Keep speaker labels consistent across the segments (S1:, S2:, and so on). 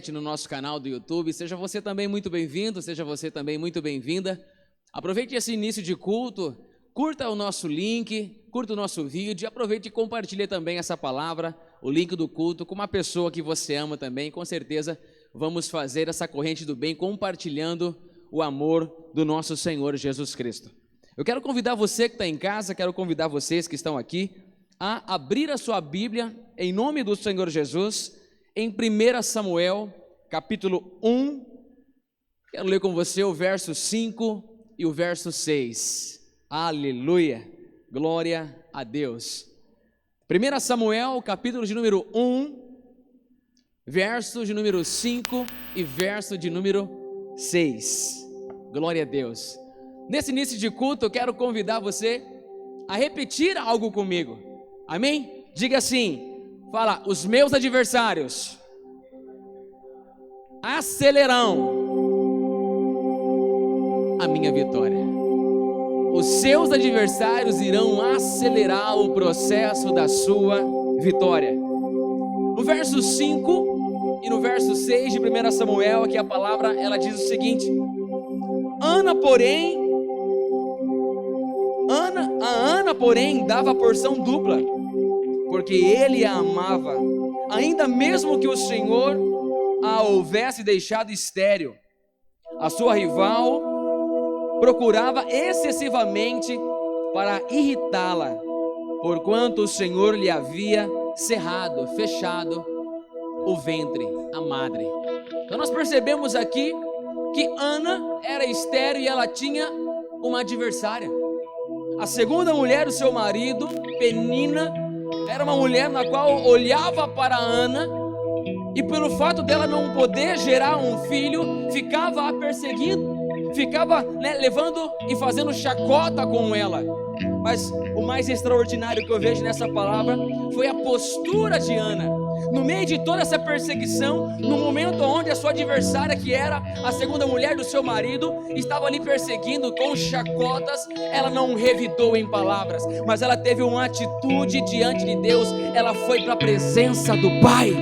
S1: No nosso canal do YouTube. Seja você também muito bem-vindo, seja você também muito bem-vinda. Aproveite esse início de culto, curta o nosso link, curta o nosso vídeo, aproveite e compartilhe também essa palavra, o link do culto, com uma pessoa que você ama também. Com certeza vamos fazer essa corrente do bem, compartilhando o amor do nosso Senhor Jesus Cristo. Eu quero convidar você que está em casa, quero convidar vocês que estão aqui a abrir a sua Bíblia, em nome do Senhor Jesus, em 1 Samuel, capítulo 1, quero ler com você o verso 5 e o verso 6, aleluia, glória a Deus. 1 Samuel, capítulo de número 1, verso de número 5 e verso de número 6, glória a Deus. Nesse início de culto eu quero convidar você a repetir algo comigo, amém? Diga assim, fala, os meus adversários acelerarão a minha vitória. Os seus adversários irão acelerar o processo da sua vitória. No verso 5 e no verso 6 de 1 Samuel, aqui a palavra, ela diz o seguinte: Ana, porém, dava a porção dupla, porque ele a amava, ainda mesmo que o Senhor a houvesse deixado estéril. A sua rival procurava excessivamente para irritá-la, porquanto o Senhor lhe havia fechado o ventre, a madre. Então nós percebemos aqui que Ana era estéril e ela tinha uma adversária. A segunda mulher do seu marido, Penina, era uma mulher na qual olhava para Ana e pelo fato dela não poder gerar um filho, ficava a perseguindo, ficava levando e fazendo chacota com ela. Mas o mais extraordinário que eu vejo nessa palavra foi a postura de Ana. No meio de toda essa perseguição, no momento onde a sua adversária, que era a segunda mulher do seu marido, estava ali perseguindo com chacotas, ela não revidou em palavras, mas ela teve uma atitude diante de Deus. Ela foi para a presença do Pai,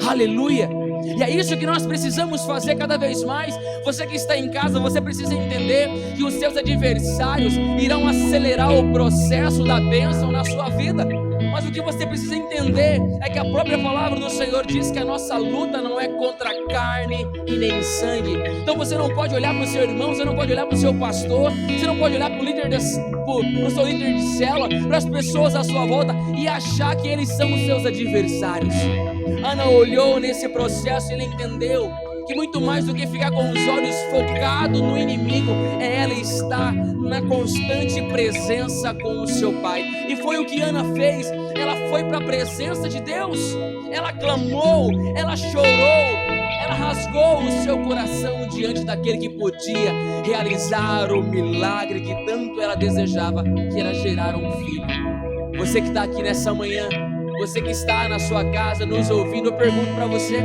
S1: aleluia. E é isso que nós precisamos fazer cada vez mais. Você que está em casa, você precisa entender que os seus adversários irão acelerar o processo da bênção na sua vida. Mas o que você precisa entender é que a própria palavra do Senhor diz que a nossa luta não é contra carne e nem sangue. Então você não pode olhar para o seu irmão, você não pode olhar para o seu pastor, você não pode olhar para o seu líder de célula, para as pessoas à sua volta e achar que eles são os seus adversários. Ana olhou nesse processo e ela entendeu que muito mais do que ficar com os olhos focados no inimigo, é ela estar na constante presença com o seu pai. E foi o que Ana fez. Ela foi para a presença de Deus, ela clamou, ela chorou, ela rasgou o seu coração diante daquele que podia realizar o milagre que tanto ela desejava, que era gerar um filho. Você que está aqui nessa manhã, você que está na sua casa nos ouvindo, eu pergunto para você: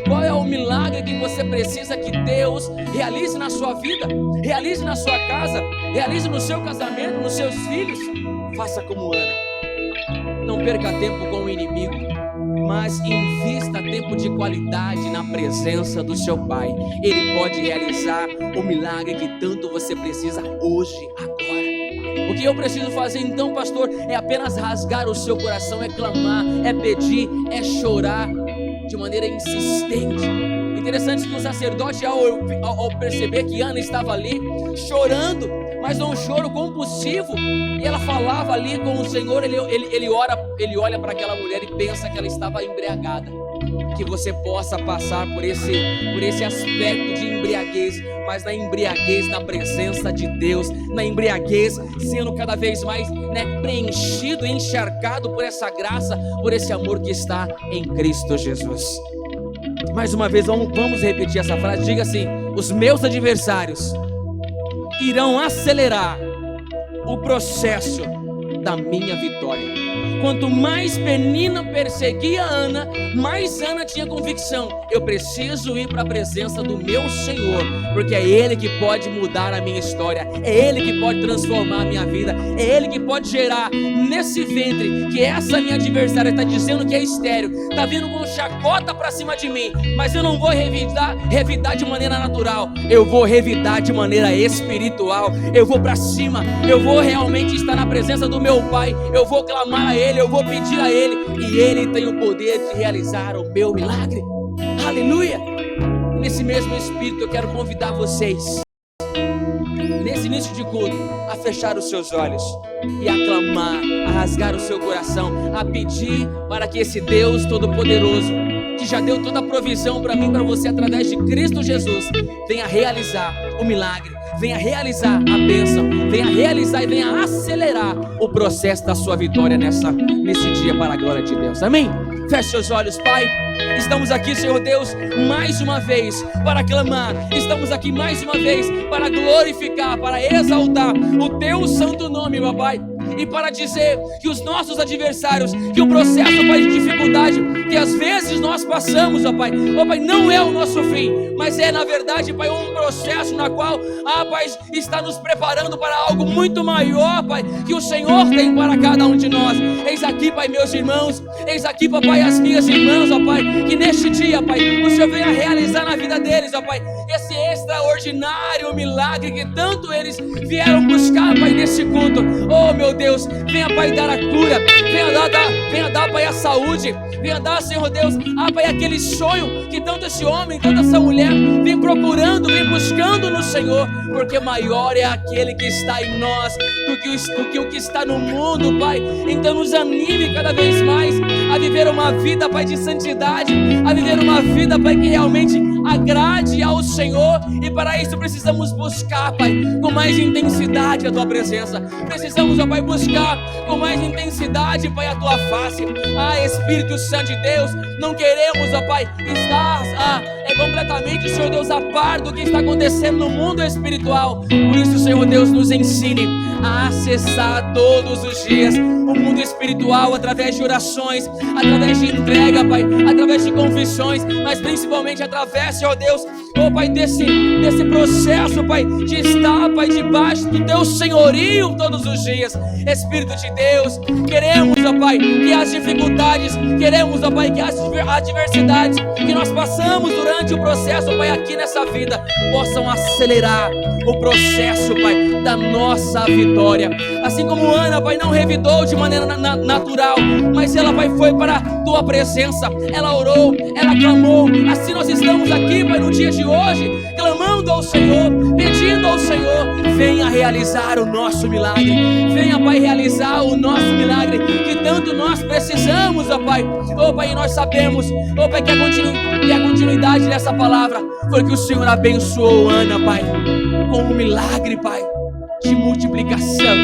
S1: qual é o milagre que você precisa que Deus realize na sua vida, realize na sua casa, realize no seu casamento, nos seus filhos? Faça como Ana, não perca tempo com o inimigo, mas invista tempo de qualidade na presença do seu Pai. Ele pode realizar o milagre que tanto você precisa hoje, agora. O que eu preciso fazer então, pastor, é apenas rasgar o seu coração, é clamar, é pedir, é chorar de maneira insistente. Interessante que o sacerdote, ao perceber que Ana estava ali chorando, mas não um choro compulsivo, e ela falava ali com o Senhor, ele olha para aquela mulher e pensa que ela estava embriagada. Que você possa passar por esse aspecto de embriaguez, mas na embriaguez na presença de Deus, na embriaguez sendo cada vez mais preenchido e encharcado por essa graça, por esse amor que está em Cristo Jesus. Mais uma vez, vamos repetir essa frase. Diga assim: os meus adversários irão acelerar o processo da minha vitória. quanto mais Penina perseguia Ana, mais Ana tinha convicção: eu preciso ir para a presença do meu Senhor, porque é Ele que pode mudar a minha história, é Ele que pode transformar a minha vida, é Ele que pode gerar nesse ventre, que essa minha adversária está dizendo que é estéril, está vindo com chacota para cima de mim, mas eu não vou revidar de maneira natural, eu vou revidar de maneira espiritual, eu vou para cima, eu vou realmente estar na presença do meu Pai, eu vou clamar a Ele, eu vou pedir a Ele, e Ele tem o poder de realizar o meu milagre. Aleluia! Nesse mesmo espírito eu quero convidar vocês, nesse início de culto, a fechar os seus olhos e a clamar, a rasgar o seu coração, a pedir para que esse Deus Todo-Poderoso, que já deu toda a provisão para mim e para você através de Cristo Jesus, venha realizar o milagre, venha realizar a bênção, venha realizar e venha acelerar o processo da sua vitória nesse dia, para a glória de Deus. Amém? Feche seus olhos, Pai. Estamos aqui, Senhor Deus, mais uma vez para clamar, estamos aqui mais uma vez para glorificar, para exaltar o Teu santo nome, meu Pai, e para dizer que os nossos adversários, que o processo, Pai, de dificuldade que às vezes nós passamos, ó Pai, não é o nosso fim, mas é na verdade, Pai, um processo na qual, Pai, está nos preparando para algo muito maior, Pai, que o Senhor tem para cada um de nós. Eis aqui, Pai, meus irmãos, eis aqui, Papai, as minhas irmãs, ó Pai, que neste dia, Pai, o Senhor venha realizar na vida deles, ó Pai, esse extraordinário milagre que tanto eles vieram buscar, Pai, nesse culto. Oh, meu Deus, venha, Pai, dar a cura, venha dar, Pai, a saúde, venha dar, Senhor Deus, Pai, aquele sonho que tanto esse homem, tanto essa mulher vem procurando, vem buscando no Senhor, porque maior é aquele que está em nós do que o que está no mundo, Pai. Então nos anime cada vez mais a viver uma vida, Pai, de santidade, a viver uma vida, Pai, que realmente agrade ao Senhor, e para isso precisamos buscar, Pai, com mais intensidade a Tua presença, precisamos, ó Pai, buscar com mais intensidade, Pai, a Tua face. Espírito Santo de Deus, não queremos, ó Pai, estar completamente, Senhor Deus, a par do que está acontecendo no mundo espiritual. Por isso, Senhor Deus, nos ensine a acessar todos os dias o mundo espiritual através de orações, através de entrega, Pai, através de confissões, mas principalmente através, Senhor Deus, ó Pai, desse processo, Pai, de estar, Pai, debaixo do Teu senhorio todos os dias. Espírito de Deus, queremos, ó Pai, que as dificuldades, queremos, ó Pai, que as adversidades que nós passamos durante o processo, Pai, aqui nessa vida, possam acelerar o processo, Pai, da nossa vitória. Assim como Ana, Pai, não revidou de maneira natural, mas ela, Pai, foi para a Tua presença, ela orou, ela clamou. Assim nós estamos aqui, Pai, no dia de hoje, clamando ao Senhor, pedindo ao Senhor: venha realizar o nosso milagre, venha, Pai, realizar o nosso milagre que tanto nós precisamos, ó Pai. Ó Pai, nós sabemos, ó Pai, que a continuidade dessa palavra foi que o Senhor abençoou Ana, Pai, com um milagre, Pai, de multiplicação,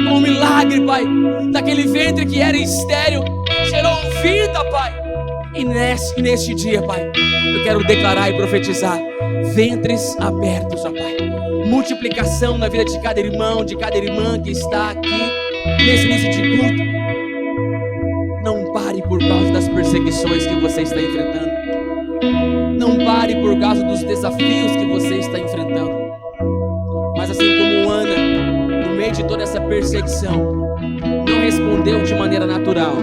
S1: com um milagre, Pai, daquele ventre que era estéril, gerou vida, Pai. E neste dia, Pai, eu quero declarar e profetizar ventres abertos, ó Pai, multiplicação na vida de cada irmão, de cada irmã que está aqui nesse início de culto. Não pare por causa das perseguições que você está enfrentando, não pare por causa dos desafios que você está enfrentando, mas assim como Ana, no meio de toda essa perseguição, não respondeu de maneira natural,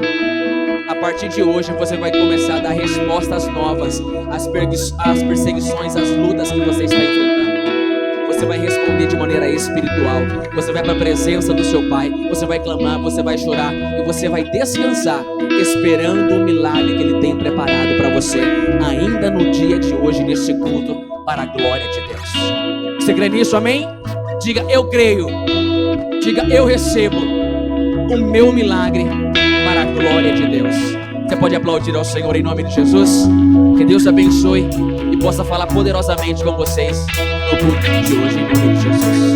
S1: a partir de hoje você vai começar a dar respostas novas às perseguições, às lutas que você está enfrentando. Você vai responder de maneira espiritual, você vai para a presença do seu Pai, você vai clamar, você vai chorar e você vai descansar, esperando o milagre que Ele tem preparado para você, ainda no dia de hoje, nesse culto, para a glória de Deus. Você crê nisso, amém? Diga: eu creio. Diga: eu recebo o meu milagre para a glória de Deus. Você pode aplaudir ao Senhor em nome de Jesus? Que Deus abençoe e possa falar poderosamente com vocês no culto de hoje, em nome de Jesus.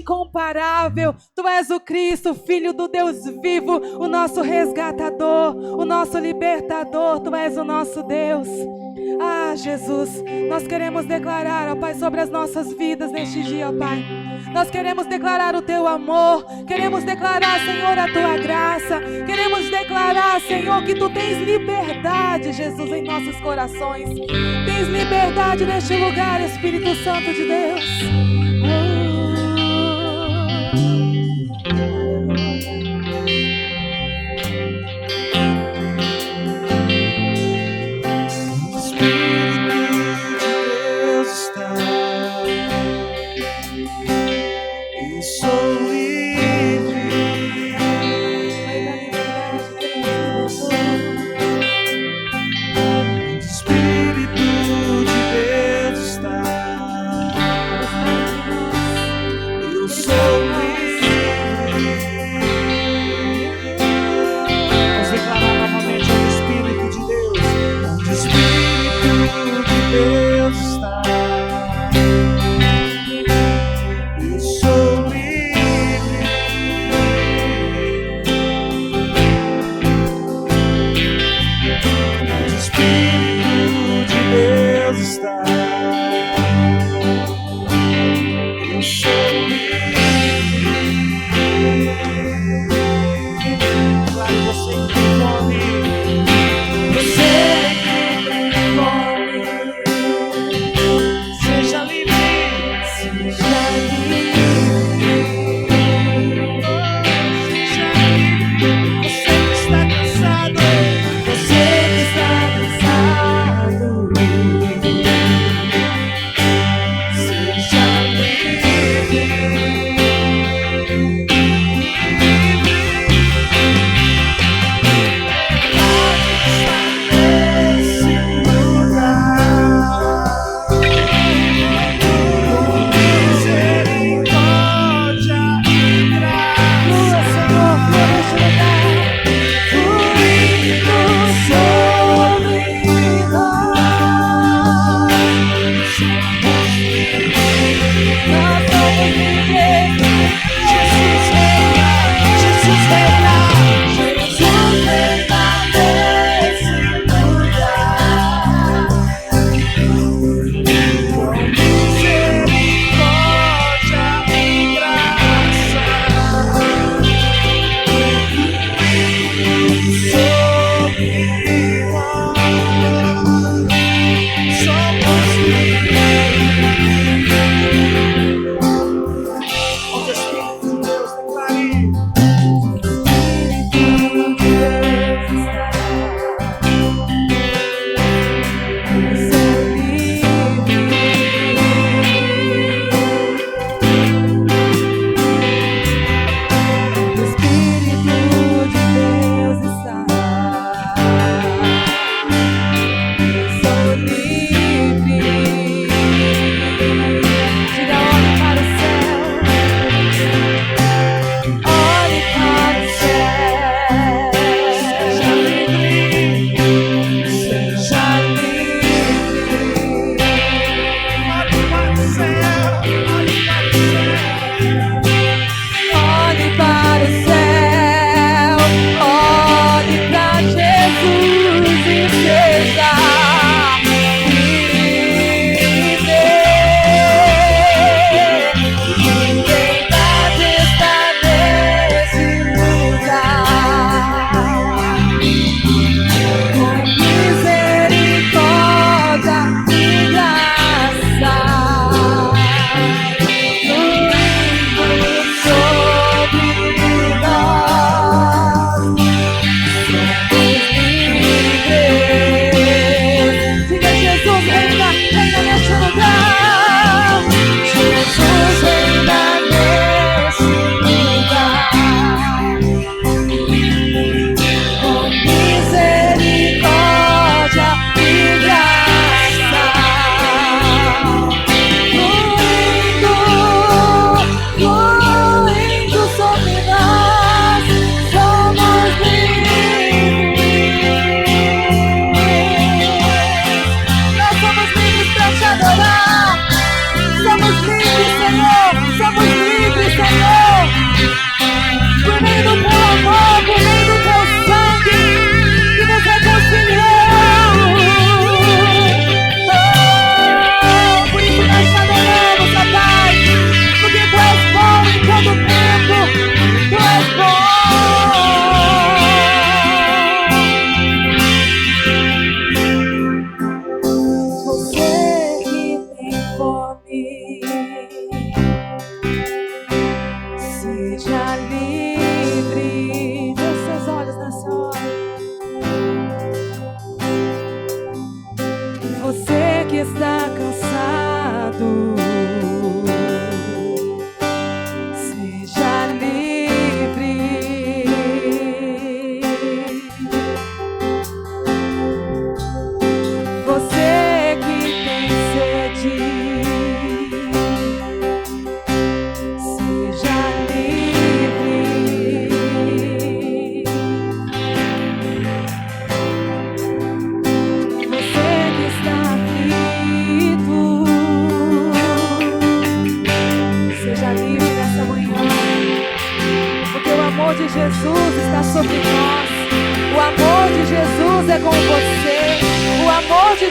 S2: incomparável. Tu és o Cristo, Filho do Deus vivo, o nosso resgatador, o nosso libertador. Tu és o nosso Deus. Ah, Jesus, nós queremos declarar, ó Pai, sobre as nossas vidas neste dia, ó Pai. Nós queremos declarar o Teu amor, queremos declarar, Senhor, a Tua graça, queremos declarar, Senhor, que Tu tens liberdade, Jesus, em nossos corações. Tens liberdade neste lugar, Espírito Santo de Deus.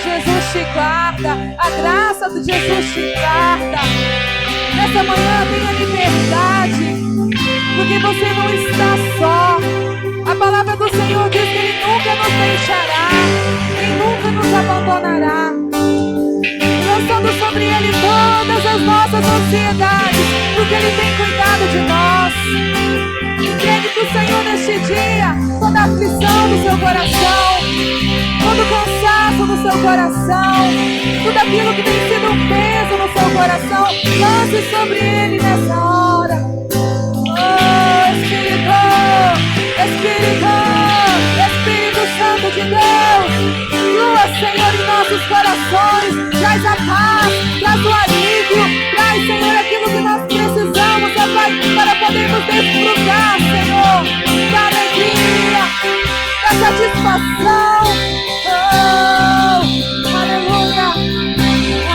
S2: Jesus te guarda, a graça de Jesus te guarda. Nessa manhã tenha liberdade, porque você não está só. A palavra do Senhor diz que Ele nunca nos deixará, Ele nunca nos abandonará, lançando sobre Ele todas as nossas ansiedades, porque Ele tem cuidado de nós. Entregue para o Senhor neste dia toda a aflição do seu coração, todo o cansaço do seu coração, tudo aquilo que tem sido um peso no seu coração, lance sobre Ele nessa hora. Oh, Espírito, Espírito, Espírito Santo de Deus, flua, Senhor, em nossos corações, traz a paz, traz o alívio, traz, Senhor, aquilo que nós precisamos, ó Pai, para podermos desfrutar, Senhor, da alegria, da satisfação. Oh, aleluia, aleluia.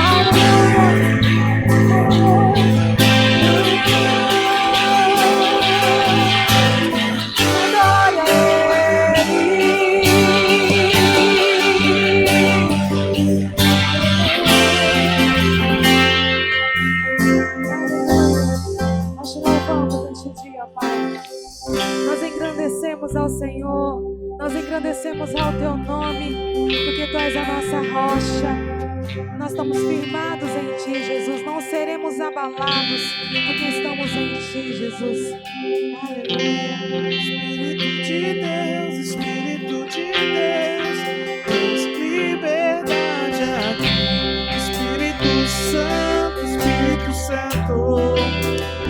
S2: Nós engrandecemos ao Senhor, nós engrandecemos ao Teu nome, porque Tu és a nossa rocha. Nós estamos firmados em Ti, Jesus, não seremos abalados, porque estamos em Ti, Jesus. Aleluia.
S3: Espírito de Deus, Espírito de Deus, tens liberdade aqui. Espírito Santo, Espírito Santo,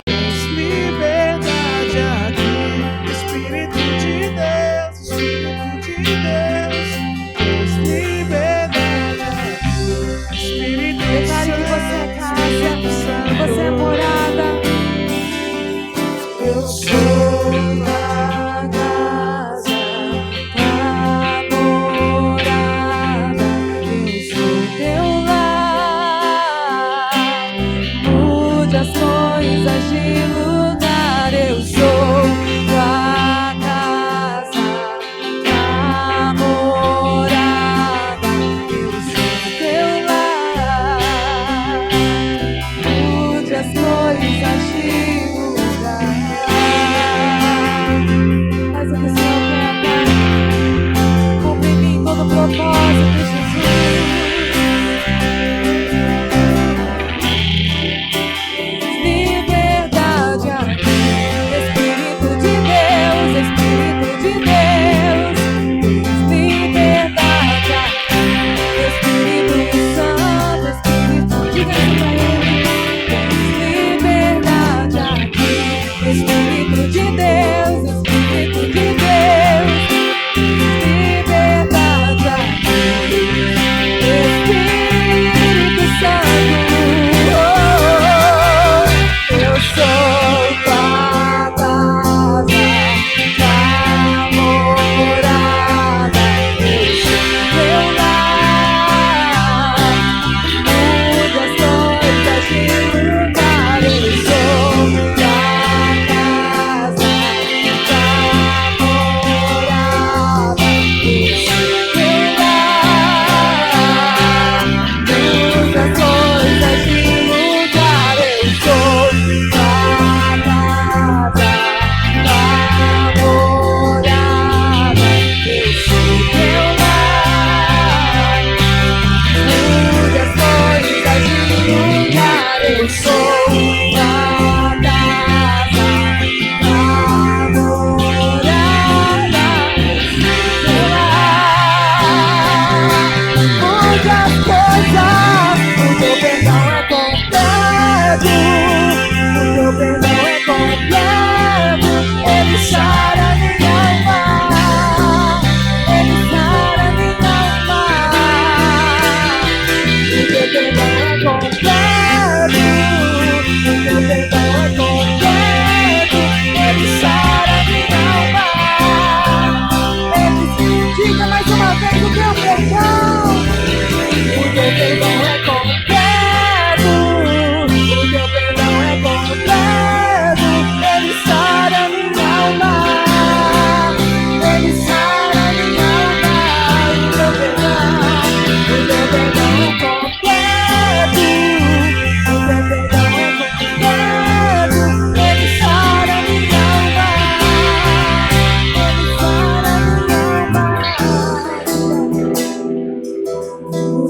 S3: tens liberdade aqui. Espírito de Deus, Espírito de Deus, tens liberdade aqui. Espírito
S2: Declare que você é casa, que você é morada.
S3: eu sou
S2: A casa, a morada, eu sou Teu lar. Mude as coisas de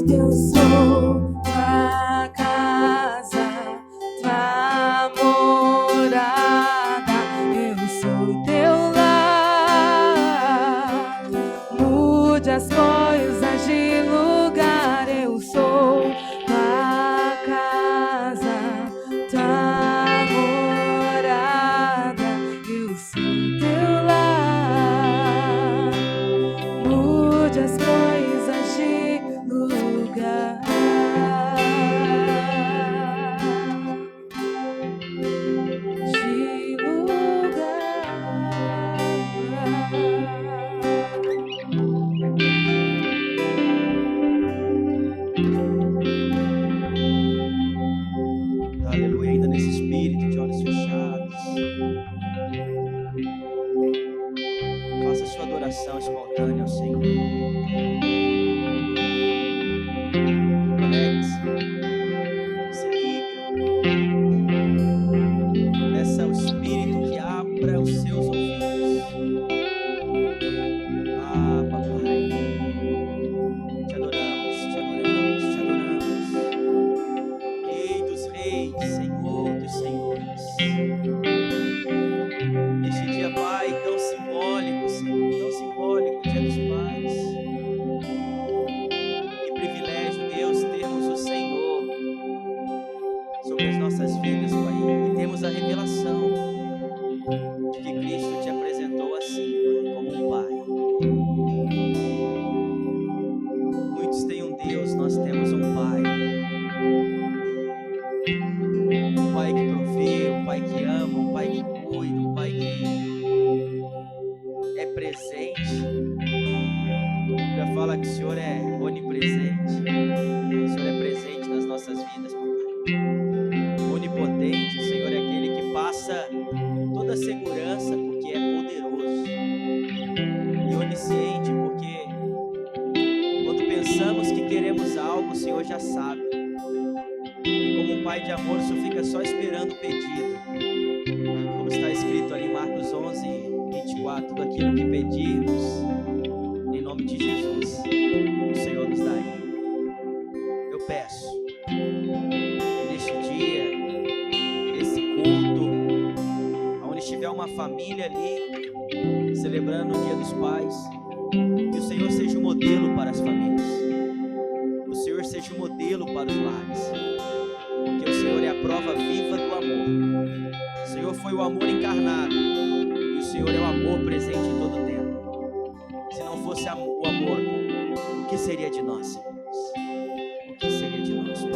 S2: eu sou tua casa, tua morada, eu sou teu lar. Mude as coisas de lugar, eu sou tua casa, tua morada, eu sou teu lar. Mude as coisas de lugar. De
S4: Aleluia, ainda nesse espírito de olhos fechados. Faça sua adoração espontânea ao Senhor. Conecte-se, se liga. Peça ao Espírito que abra os seus ouvidos. Ah, papai, te adoramos, te adoramos, te adoramos. Rei dos reis, Senhor dos senhores. Neste dia, Pai, tão simbólico, Senhor, tão simbólico, Dia dos Pais. Que privilégio, Deus, termos o Senhor sobre as nossas vidas, Pai, e temos a revelação de que Cristo te apresentou assim, Pai, como um Pai. Muitos têm um Deus, nós temos um Pai. Um Pai que provê, um Pai que ama, um Pai que cuida, um Pai que é presente. Já fala que o Senhor é onipresente. O Senhor é presente nas nossas vidas, papai. Onipotente, o Senhor é aquele que passa toda a segurança porque é poderoso. E onisciente porque quando pensamos que queremos algo, o Senhor já sabe. E como um pai de amor, o Senhor fica só esperando o pedido. Como está escrito ali em Marcos 11:24, tudo aquilo que pedirmos, em nome de Jesus, o Senhor nos daria. Eu peço, neste dia, nesse culto, onde estiver uma família ali, celebrando o Dia dos Pais, que o Senhor seja o modelo para as famílias. O Senhor seja o modelo para os lares. Porque o Senhor é a prova viva do amor. O Senhor foi o amor encarnado. E o Senhor é o amor presente em todo o tempo. Se não fosse o amor, o que seria de nós, irmãos? O que seria de nós, Pai?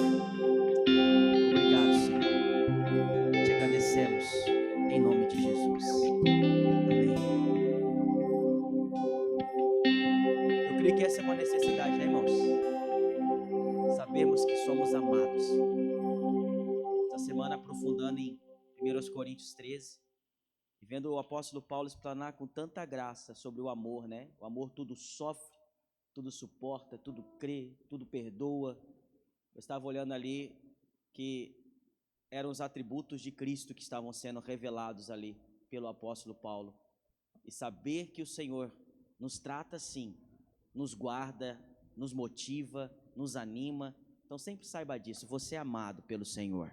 S4: Obrigado, Senhor. Te agradecemos em nome de Jesus. Amém. Eu creio que essa é uma necessidade, né, irmãos? Sabermos que somos amados. Essa semana aprofundando em 1 Coríntios 13 e vendo o apóstolo Paulo explanar com tanta graça sobre o amor, né? O amor tudo sofre, tudo suporta, tudo crê, tudo perdoa. Eu estava olhando ali que eram os atributos de Cristo que estavam sendo revelados ali pelo apóstolo Paulo. E saber que o Senhor nos trata assim, nos guarda, nos motiva, nos anima. Então sempre saiba disso, você é amado pelo Senhor.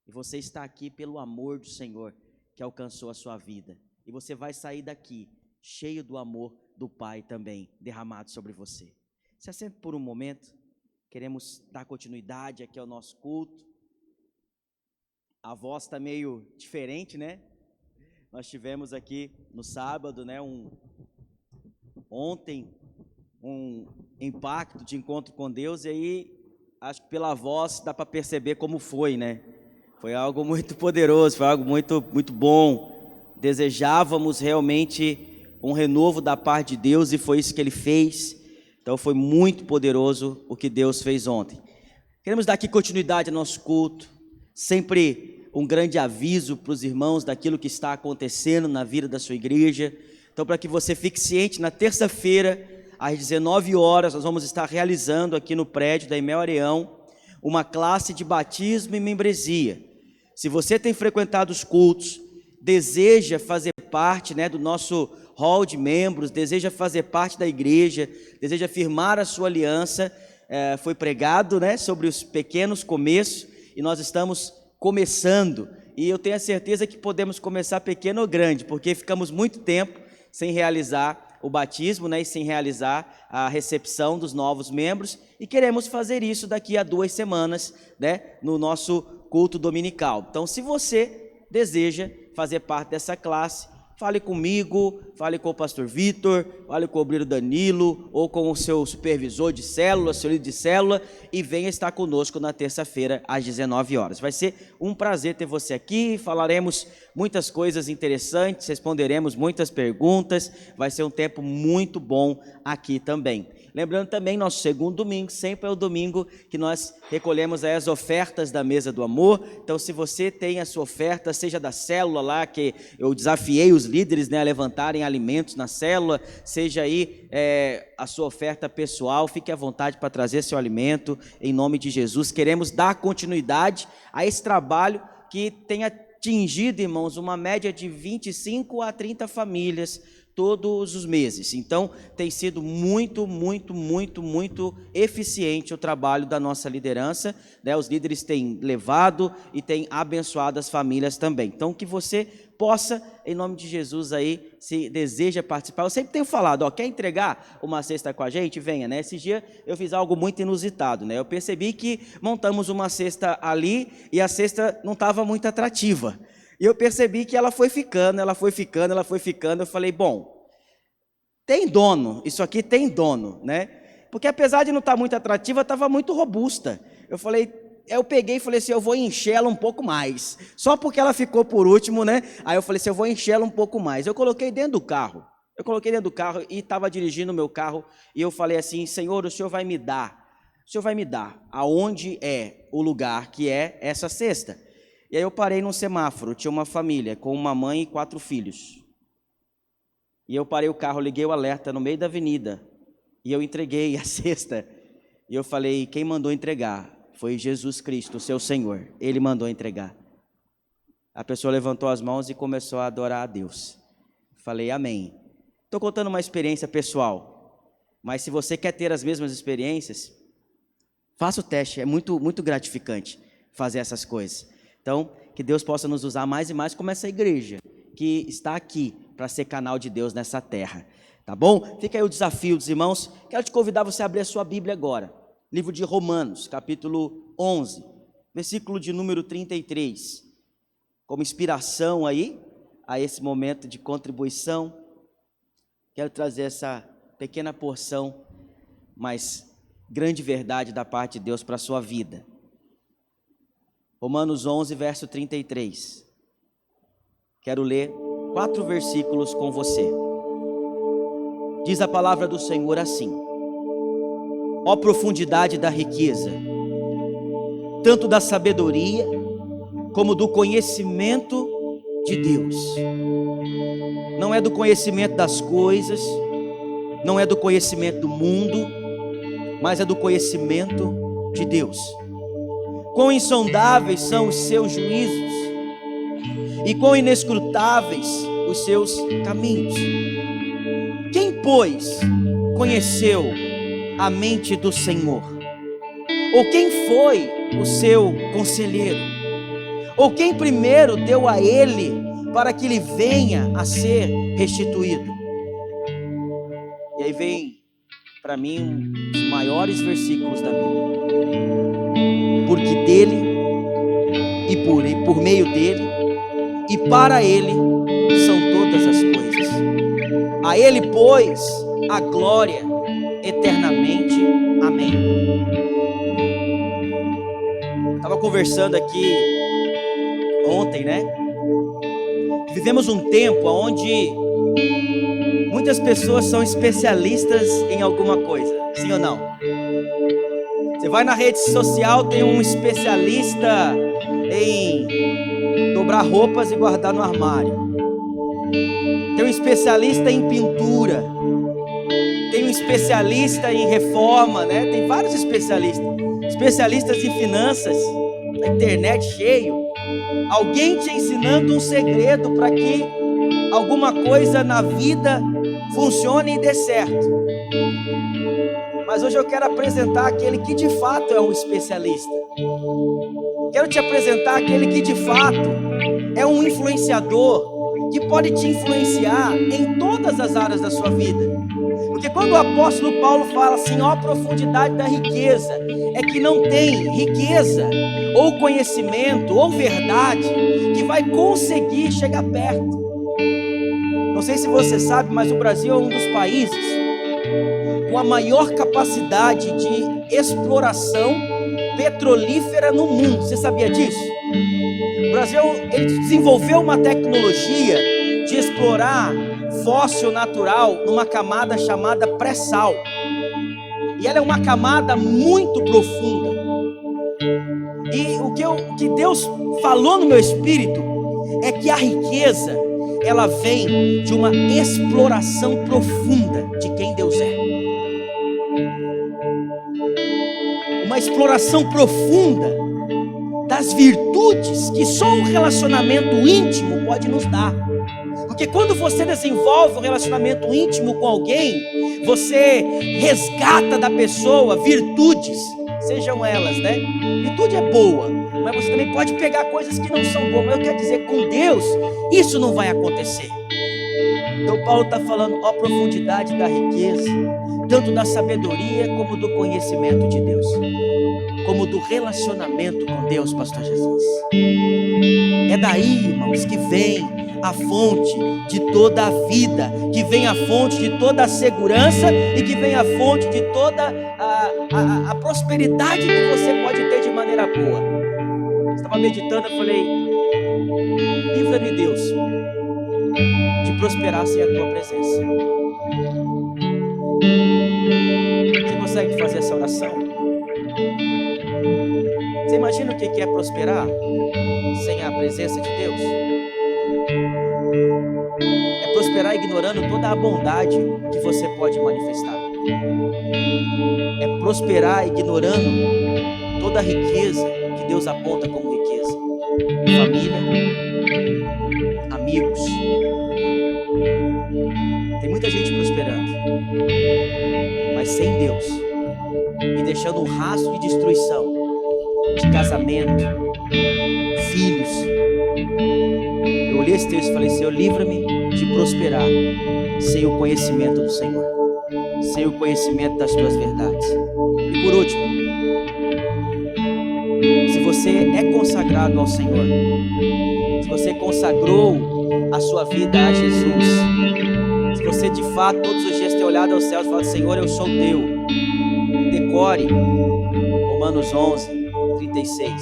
S4: E você está aqui pelo amor do Senhor que alcançou a sua vida. E você vai sair daqui cheio do amor do Pai também derramado sobre você. Se assente por um momento, queremos dar continuidade aqui ao nosso culto. A voz está meio diferente, né? Nós tivemos aqui no sábado, né, ontem, um impacto de encontro com Deus, e aí acho que pela voz dá para perceber como foi, né? Foi algo muito poderoso, foi algo muito, muito bom. Desejávamos realmente um renovo da parte de Deus e foi isso que Ele fez. Então foi muito poderoso o que Deus fez ontem. Queremos dar aqui continuidade ao nosso culto, sempre um grande aviso para os irmãos daquilo que está acontecendo na vida da sua igreja. Então, para que você fique ciente, na terça-feira, às 19 horas, nós vamos estar realizando aqui no prédio da Imel Areão uma classe de batismo e membresia. Se você tem frequentado os cultos, deseja fazer parte, né, do nosso hall de membros, deseja fazer parte da igreja, deseja firmar a sua aliança, foi pregado, né, sobre os pequenos começos, e nós estamos começando. E eu tenho a certeza que podemos começar pequeno ou grande, porque ficamos muito tempo sem realizar o batismo, né, e sem realizar a recepção dos novos membros, e queremos fazer isso daqui a 2 semanas, né, no nosso culto dominical. Então, se você deseja fazer parte dessa classe, fale comigo, fale com o pastor Vitor, fale com o obreiro Danilo, ou com o seu supervisor de célula, seu líder de célula, e venha estar conosco na terça-feira, às 19 horas. Vai ser um prazer ter você aqui, falaremos muitas coisas interessantes, responderemos muitas perguntas, vai ser um tempo muito bom aqui também. Lembrando também, nosso segundo domingo, sempre é o domingo que nós recolhemos as ofertas da mesa do amor. Então, se você tem a sua oferta, seja da célula lá, que eu desafiei os líderes, né, a levantarem alimentos na célula, seja aí a sua oferta pessoal, fique à vontade para trazer seu alimento, em nome de Jesus. Queremos dar continuidade a esse trabalho que tem atingido, irmãos, uma média de 25 a 30 famílias, todos os meses. Então, tem sido muito eficiente o trabalho da nossa liderança, né? Os líderes têm levado e têm abençoado as famílias também. Então, que você possa, em nome de Jesus aí, se deseja participar. Eu sempre tenho falado, quer entregar uma cesta com a gente? Venha, né? Esse dia eu fiz algo muito inusitado, né? Eu percebi que montamos uma cesta ali e a cesta não estava muito atrativa. E eu percebi que ela foi ficando. Eu falei, bom, tem dono, isso aqui tem dono, né? Porque apesar de não estar muito atrativa, estava muito robusta. Eu peguei e falei assim, eu vou encher ela um pouco mais. Só porque ela ficou por último, né? Aí eu falei assim, eu vou encher ela um pouco mais. Eu coloquei dentro do carro. E estava dirigindo o meu carro. E eu falei assim, Senhor, o Senhor vai me dar aonde é o lugar que é essa cesta. E aí eu parei num semáforo, tinha uma família com uma mãe e 4 filhos. E eu parei o carro, liguei o alerta no meio da avenida. E eu entreguei a cesta. E eu falei, quem mandou entregar? Foi Jesus Cristo, o seu Senhor. Ele mandou entregar. A pessoa levantou as mãos e começou a adorar a Deus. Falei, amém. Estou contando uma experiência pessoal. Mas se você quer ter as mesmas experiências, faça o teste. É muito gratificante fazer essas coisas. Então, que Deus possa nos usar mais e mais como essa igreja que está aqui para ser canal de Deus nessa terra, tá bom? Fica aí o desafio dos irmãos. Quero te convidar a você a abrir a sua Bíblia agora. Livro de Romanos, capítulo 11, versículo de número 33. Como inspiração aí, a esse momento de contribuição, quero trazer essa pequena porção, mas grande verdade da parte de Deus para a sua vida. Romanos 11, verso 33. Quero ler 4 versículos com você. Diz a palavra do Senhor assim: ó profundidade da riqueza, tanto da sabedoria como do conhecimento de Deus. Não é do conhecimento das coisas, não é do conhecimento do mundo, mas é do conhecimento de Deus. Quão insondáveis são os seus juízos e quão inescrutáveis os seus caminhos. Quem, pois, conheceu a mente do Senhor? Ou quem foi o seu conselheiro? Ou quem primeiro deu a ele para que lhe venha a ser restituído? E aí vem para mim um dos maiores versículos da Bíblia. Porque dele, e por meio dele, e para ele são todas as coisas. A ele, pois, a glória eternamente. Amém. Estava conversando aqui ontem, né? Vivemos um tempo onde muitas pessoas são especialistas em alguma coisa, sim ou não? Você vai na rede social, tem um especialista em dobrar roupas e guardar no armário. Tem um especialista em pintura. Tem um especialista em reforma, né? Tem vários especialistas. Especialistas em finanças. Na internet cheio. Alguém te ensinando um segredo para que alguma coisa na vida funcione e dê certo. Mas hoje eu quero apresentar aquele que de fato é um especialista. Quero te apresentar aquele que de fato é um influenciador, que pode te influenciar em todas as áreas da sua vida. Porque quando o apóstolo Paulo fala assim, ó, a profundidade da riqueza, é que não tem riqueza, ou conhecimento, ou verdade, que vai conseguir chegar perto. Não sei se você sabe, mas o Brasil é um dos países com a maior capacidade de exploração petrolífera no mundo. Você sabia disso? O Brasil, ele desenvolveu uma tecnologia de explorar fóssil natural numa camada chamada pré-sal. E ela é uma camada muito profunda. E o que Deus falou no meu espírito é que a riqueza, ela vem de uma exploração profunda de quem Deus é. Uma exploração profunda das virtudes que só um relacionamento íntimo pode nos dar. Porque quando você desenvolve um relacionamento íntimo com alguém, você resgata da pessoa virtudes, sejam elas, né? Virtude é boa, mas você também pode pegar coisas que não são boas. Mas eu quero dizer, com Deus, isso não vai acontecer. Então Paulo está falando, ó, profundidade da riqueza, tanto da sabedoria como do conhecimento de Deus, como do relacionamento com Deus, pastor Jesus. É daí, irmãos, que vem a fonte de toda a vida, que vem a fonte de toda a segurança e que vem a fonte de toda a prosperidade que você pode ter de maneira boa. Estava meditando, eu falei, livra-me, Deus, de prosperar sem a tua presença. Você consegue fazer essa oração? Você imagina o que é prosperar sem a presença de Deus? É prosperar ignorando toda a bondade que você pode manifestar. É prosperar ignorando toda a riqueza que Deus aponta como riqueza. Família, amigos. Tem muita gente prosperando, mas sem Deus, e deixando um rastro de destruição, de casamento, filhos. Eu olhei esse texto e falei, Senhor, livra-me de prosperar sem o conhecimento do Senhor, sem o conhecimento das tuas verdades. E por último, se você é consagrado ao Senhor, se você consagrou a sua vida a Jesus, se você de fato todos os dias tem olhado aos céus e falado, Senhor, eu sou teu, decore Romanos 11:36.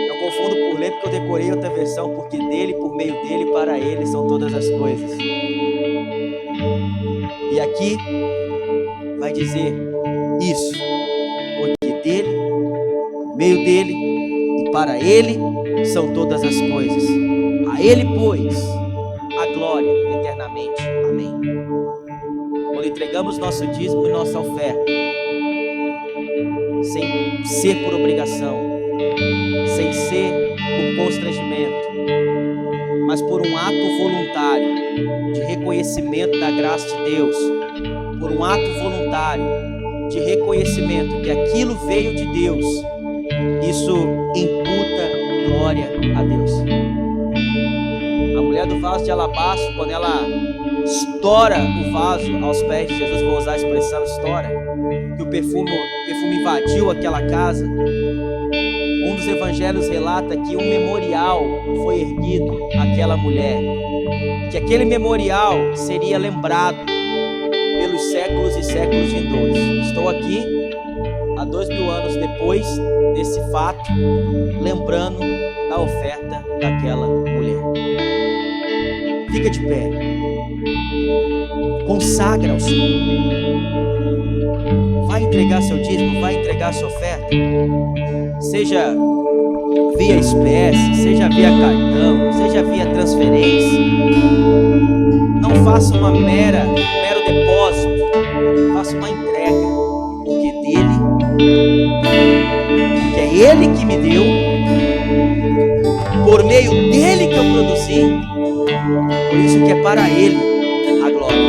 S4: Eu confundo por ler porque eu decorei outra versão, porque dele, por meio dele, para ele são todas as coisas. E aqui vai dizer isso, porque dele, por meio dele e para ele são todas as coisas. A ele, pois, a glória eternamente. Amém. Quando entregamos nosso dízimo e nossa oferta, sem ser por obrigação, sem ser por constrangimento, mas por um ato voluntário de reconhecimento da graça de Deus, por um ato voluntário de reconhecimento que aquilo veio de Deus, isso imputa glória a Deus. A mulher do vaso de alabastro, quando ela estoura o vaso aos pés de Jesus, vou usar a expressão estoura, que o perfume invadiu aquela casa. Um dos evangelhos relata que um memorial foi erguido àquela mulher, que aquele memorial seria lembrado pelos séculos e séculos vindouros. Estou aqui há 2000 anos depois desse fato, lembrando da oferta daquela mulher. Fica de pé, consagra ao Senhor. Vai entregar seu dízimo, vai entregar sua oferta, seja via espécie, seja via cartão, seja via transferência. Não faça um mero depósito, faça uma entrega, porque é Ele que me deu, por meio dele que eu produzi, por isso que é para Ele a glória.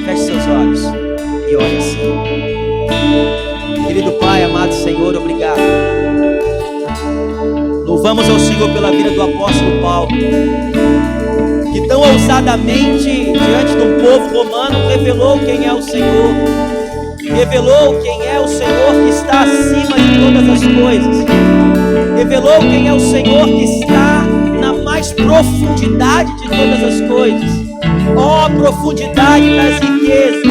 S4: Feche seus olhos e ore assim. Louvamos ao Senhor pela vida do apóstolo Paulo, que tão ousadamente, diante de um povo romano, revelou quem é o Senhor. Revelou quem é o Senhor que está acima de todas as coisas. Revelou quem é o Senhor que está na mais profundidade de todas as coisas. Ó profundidade das riquezas,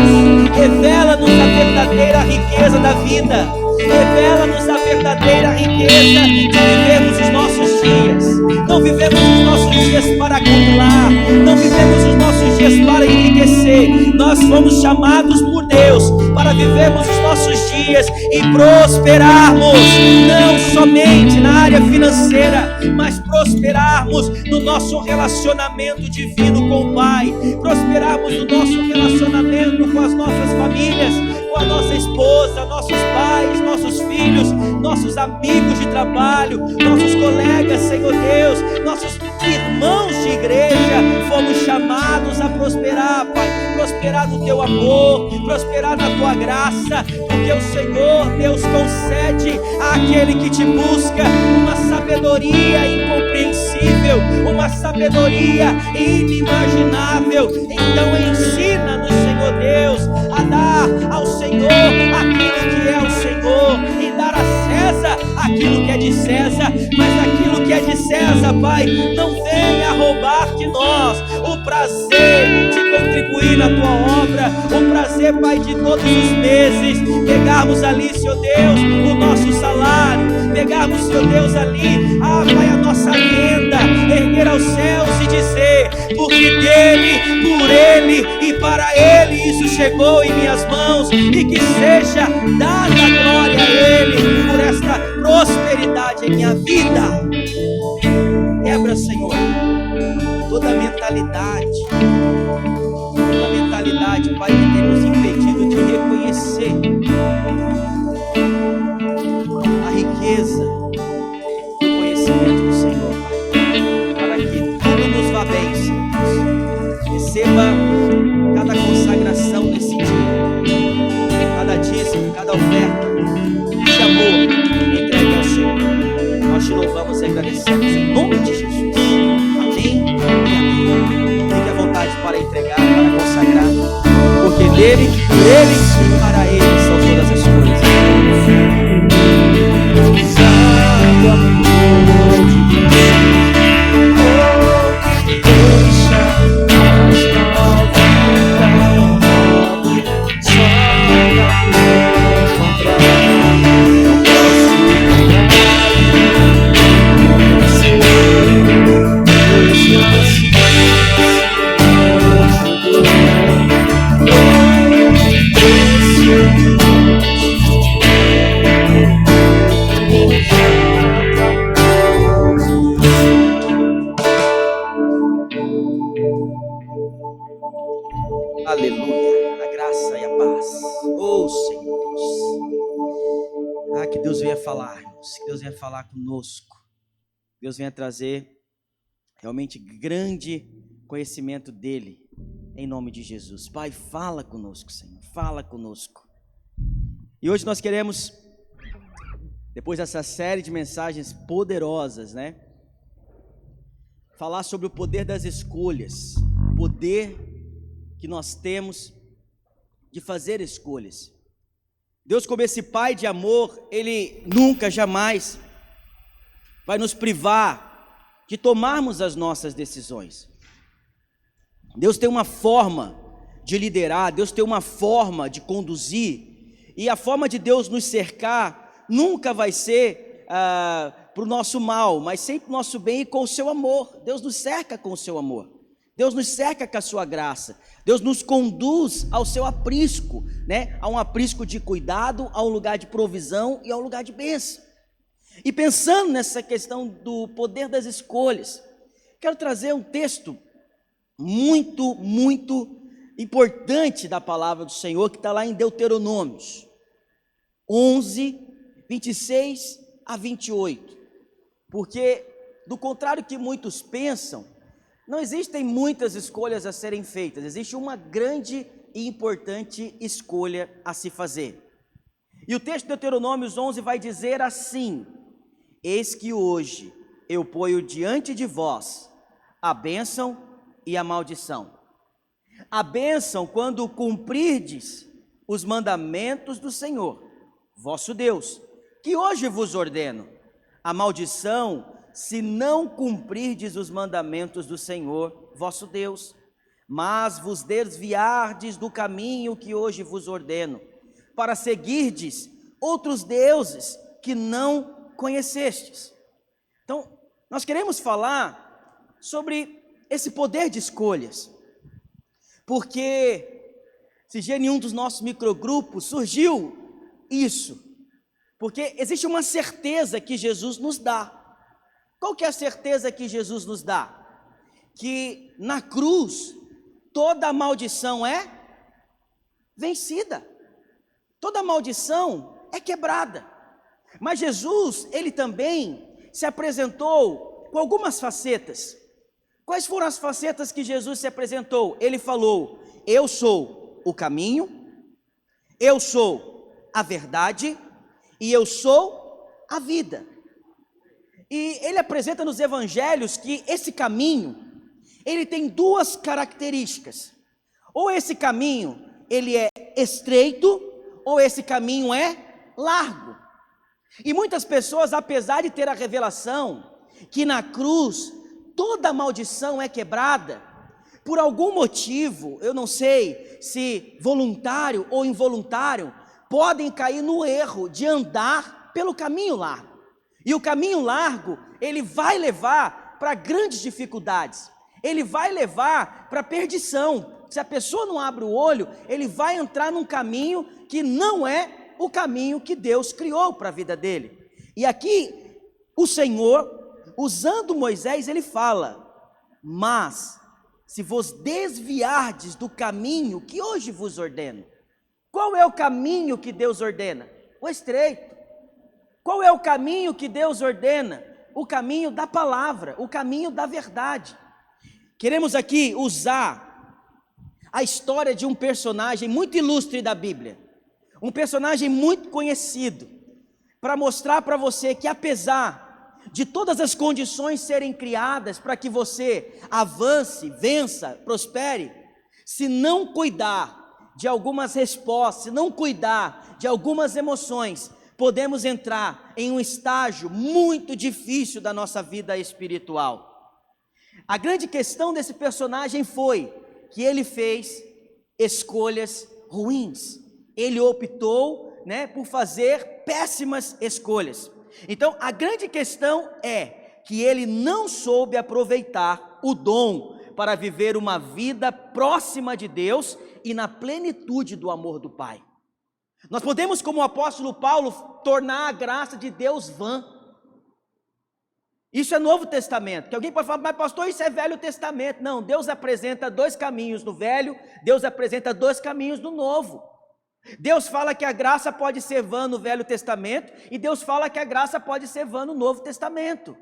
S4: revela-nos a verdadeira riqueza da vida. Revela-nos a verdadeira riqueza de vivermos os nossos dias. Não vivemos os nossos dias para acumular, não vivemos os nossos dias para enriquecer. Nós fomos chamados por Deus para vivermos os nossos dias e prosperarmos, não somente na área financeira, mas prosperarmos no nosso relacionamento divino com o Pai, prosperarmos no nosso relacionamento com as nossas famílias, com a nossa esposa, nossos pais, nossos filhos, nossos amigos de trabalho, nossos colegas, Senhor Deus, nossos irmãos de igreja. Fomos chamados a prosperar, Pai, prosperar no Teu amor, prosperar na Tua graça, porque o Senhor Deus concede àquele que te busca uma sabedoria incompreensível, uma sabedoria inimaginável. Então ensina-nos, Senhor Deus, a dar ao Senhor aquilo que é o Senhor e dar a César aquilo que é de César, mas aquilo que é de César, Pai, não venha roubar de nós o prazer de contribuir na Tua obra, o prazer, Pai, de todos os meses pegarmos ali, Senhor Deus, o nosso salário, pegarmos, Senhor Deus, ali, Pai, a nossa renda, erguer aos céus e dizer, porque dele, por ele e para ele isso chegou em minhas mãos, e que seja dada a glória a ele por esta prosperidade em minha vida. Quebra, Senhor, toda mentalidade, Pai, que tem nos impedido de reconhecer a riqueza do conhecimento do Senhor, Pai, para que tudo nos vá bem, Senhor. Receba cada consagração nesse dia, cada dízimo, cada oferta de amor entregue ao Senhor. Nós te louvamos e agradecemos em nome de Jesus. Amém e amém. Fique à vontade para entregar, para consagrar, porque dele, por ele e para ele são todas as coisas. Aleluia, a graça e a paz. Oh Senhor Deus. Que Deus venha falar-nos, que Deus venha falar conosco, que Deus venha trazer realmente grande conhecimento dele, em nome de Jesus. Pai, fala conosco, Senhor, fala conosco. E hoje nós queremos, depois dessa série de mensagens poderosas, né, falar sobre o poder das escolhas, poder que nós temos de fazer escolhas. Deus, como esse Pai de amor, Ele nunca, jamais vai nos privar de tomarmos as nossas decisões. Deus tem uma forma de liderar, Deus tem uma forma de conduzir, e a forma de Deus nos cercar nunca vai ser para o nosso mal, mas sempre para o nosso bem e com o seu amor. Deus nos cerca com o seu amor, Deus nos cerca com a sua graça, Deus nos conduz ao seu aprisco, né? A um aprisco de cuidado, a um lugar de provisão e a um lugar de bênção. E pensando nessa questão do poder das escolhas, quero trazer um texto muito, muito importante da palavra do Senhor, que está lá em Deuteronômios 11, 26 a 28, porque do contrário que muitos pensam, não existem muitas escolhas a serem feitas, existe uma grande e importante escolha a se fazer. E o texto de Deuteronômios 11 vai dizer assim: eis que hoje eu ponho diante de vós a bênção e a maldição. A bênção quando cumprirdes os mandamentos do Senhor, vosso Deus, que hoje vos ordeno. A maldição, se não cumprirdes os mandamentos do Senhor, vosso Deus, mas vos desviardes do caminho que hoje vos ordeno, para seguirdes outros deuses que não conhecestes. Então, nós queremos falar sobre esse poder de escolhas, porque esse dia em um dos nossos microgrupos surgiu isso, porque existe uma certeza que Jesus nos dá. Qual que é a certeza que Jesus nos dá? Que na cruz toda a maldição é vencida, toda a maldição é quebrada. Mas Jesus, ele também se apresentou com algumas facetas. Quais foram as facetas que Jesus se apresentou? Ele falou: eu sou o caminho, eu sou a verdade e eu sou a vida. E ele apresenta nos evangelhos que esse caminho, ele tem duas características. Ou esse caminho, ele é estreito, ou esse caminho é largo. E muitas pessoas, apesar de ter a revelação que na cruz toda maldição é quebrada, por algum motivo, eu não sei se voluntário ou involuntário, podem cair no erro de andar pelo caminho largo. E o caminho largo, ele vai levar para grandes dificuldades, ele vai levar para perdição. Se a pessoa não abre o olho, ele vai entrar num caminho que não é o caminho que Deus criou para a vida dele. E aqui, o Senhor, usando Moisés, ele fala: mas se vos desviardes do caminho que hoje vos ordeno. Qual é o caminho que Deus ordena? O estreito. Qual é o caminho que Deus ordena? O caminho da palavra, o caminho da verdade. Queremos aqui usar a história de um personagem muito ilustre da Bíblia, um personagem muito conhecido, para mostrar para você que apesar de todas as condições serem criadas para que você avance, vença, prospere, se não cuidar de algumas respostas, se não cuidar de algumas emoções, podemos entrar em um estágio muito difícil da nossa vida espiritual. A grande questão desse personagem foi que ele fez escolhas ruins. Ele optou, por fazer péssimas escolhas. Então, a grande questão é que ele não soube aproveitar o dom para viver uma vida próxima de Deus e na plenitude do amor do Pai. Nós podemos, como o apóstolo Paulo, tornar a graça de Deus vã. Isso é Novo Testamento, que alguém pode falar: mas pastor, isso é Velho Testamento. Não, Deus apresenta dois caminhos no Velho, Deus apresenta dois caminhos no Novo. Deus fala que a graça pode ser vã no Velho Testamento, e Deus fala que a graça pode ser vã no Novo Testamento.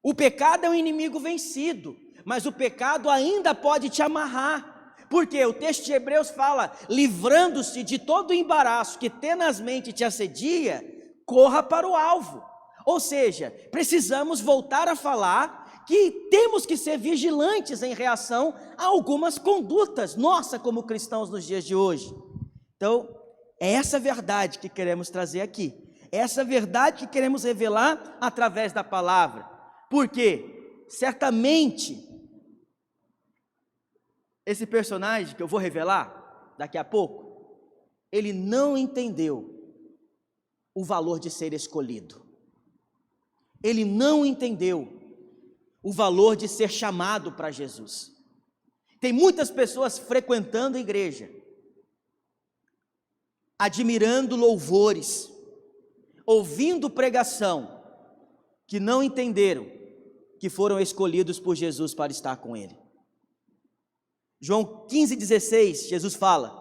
S4: O pecado é um inimigo vencido, mas o pecado ainda pode te amarrar. Porque o texto de Hebreus fala: livrando-se de todo o embaraço que tenazmente te assedia, corra para o alvo. Ou seja, precisamos voltar a falar que temos que ser vigilantes em reação a algumas condutas nossas como cristãos nos dias de hoje. Então, é essa verdade que queremos trazer aqui, é essa verdade que queremos revelar através da palavra, porque certamente esse personagem que eu vou revelar daqui a pouco, ele não entendeu o valor de ser escolhido, ele não entendeu o valor de ser chamado para Jesus. Tem muitas pessoas frequentando a igreja, admirando louvores, ouvindo pregação, que não entenderam que foram escolhidos por Jesus para estar com Ele. João 15,16, Jesus fala: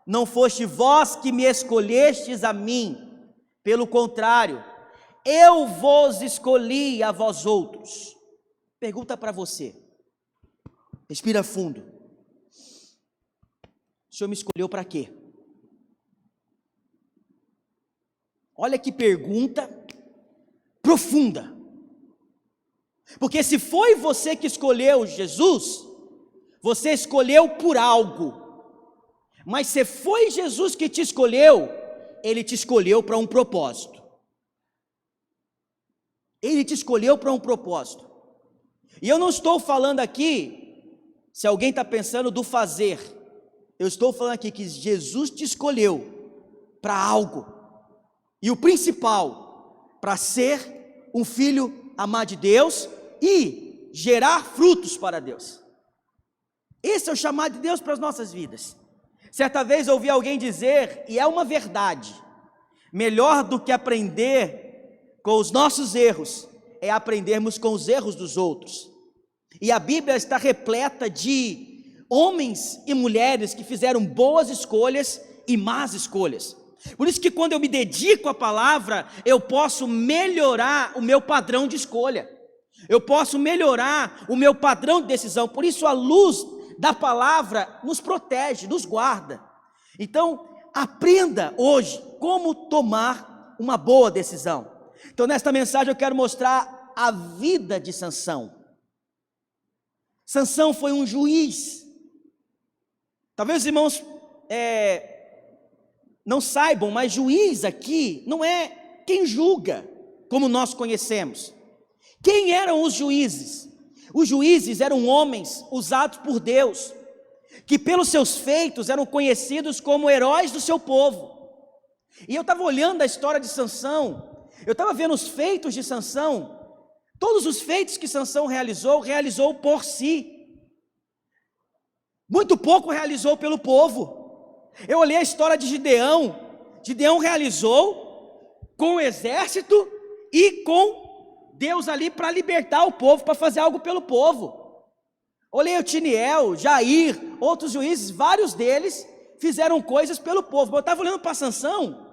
S4: não foste vós que me escolhestes a mim, pelo contrário, eu vos escolhi a vós outros. Pergunta para você, respira fundo: o Senhor me escolheu para quê? Olha que pergunta profunda. Porque se foi você que escolheu Jesus, você escolheu por algo. Mas se foi Jesus que te escolheu, Ele te escolheu para um propósito. Ele te escolheu para um propósito. E eu não estou falando aqui, se alguém está pensando do fazer, eu estou falando aqui que Jesus te escolheu para algo. E o principal, para ser um filho amado de Deus e gerar frutos para Deus. Esse é o chamado de Deus para as nossas vidas. Certa vez ouvi alguém dizer, e é uma verdade, melhor do que aprender com os nossos erros, é aprendermos com os erros dos outros. E a Bíblia está repleta de homens e mulheres que fizeram boas escolhas e más escolhas. Por isso que quando eu me dedico à palavra, eu posso melhorar o meu padrão de escolha. Eu posso melhorar o meu padrão de decisão. Por isso a luz da palavra nos protege, nos guarda. Então, aprenda hoje como tomar uma boa decisão. Então, nesta mensagem eu quero mostrar a vida de Sansão. Sansão foi um juiz. Talvez os irmãos não saibam, mas juiz aqui não é quem julga, como nós conhecemos. Quem eram os juízes? Os juízes eram homens usados por Deus, que pelos seus feitos eram conhecidos como heróis do seu povo. E eu estava olhando a história de Sansão, eu estava vendo os feitos de Sansão. Todos os feitos que Sansão realizou por si. Muito pouco realizou pelo povo. Eu olhei a história de Gideão. Gideão realizou com o exército e com Deus ali para libertar o povo, para fazer algo pelo povo. Olhei Otiniel, Jair, outros juízes, vários deles fizeram coisas pelo povo. Mas eu estava olhando para Sansão,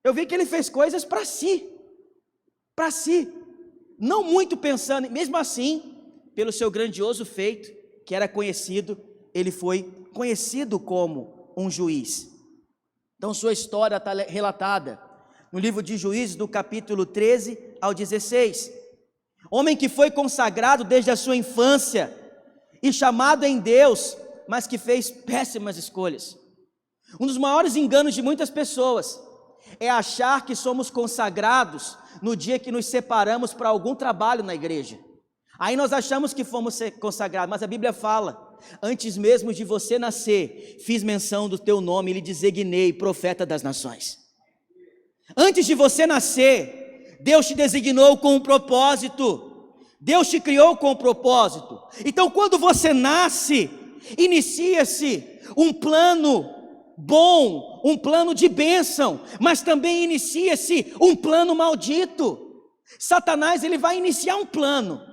S4: eu vi que ele fez coisas para si. Para si. Não muito pensando, mesmo assim, pelo seu grandioso feito, que era conhecido, ele foi conhecido como um juiz. Então sua história está relatada no livro de Juízes, do capítulo 13 ao 16. Homem que foi consagrado desde a sua infância e chamado em Deus, mas que fez péssimas escolhas. Um dos maiores enganos de muitas pessoas é achar que somos consagrados no dia que nos separamos para algum trabalho na igreja. Aí nós achamos que fomos consagrados, mas a Bíblia fala: antes mesmo de você nascer, fiz menção do teu nome e lhe designei profeta das nações. Antes de você nascer, Deus te designou com um propósito. Deus te criou com um propósito. Então quando você nasce, inicia-se um plano bom, um plano de bênção, mas também inicia-se um plano maldito. Satanás, ele vai iniciar um plano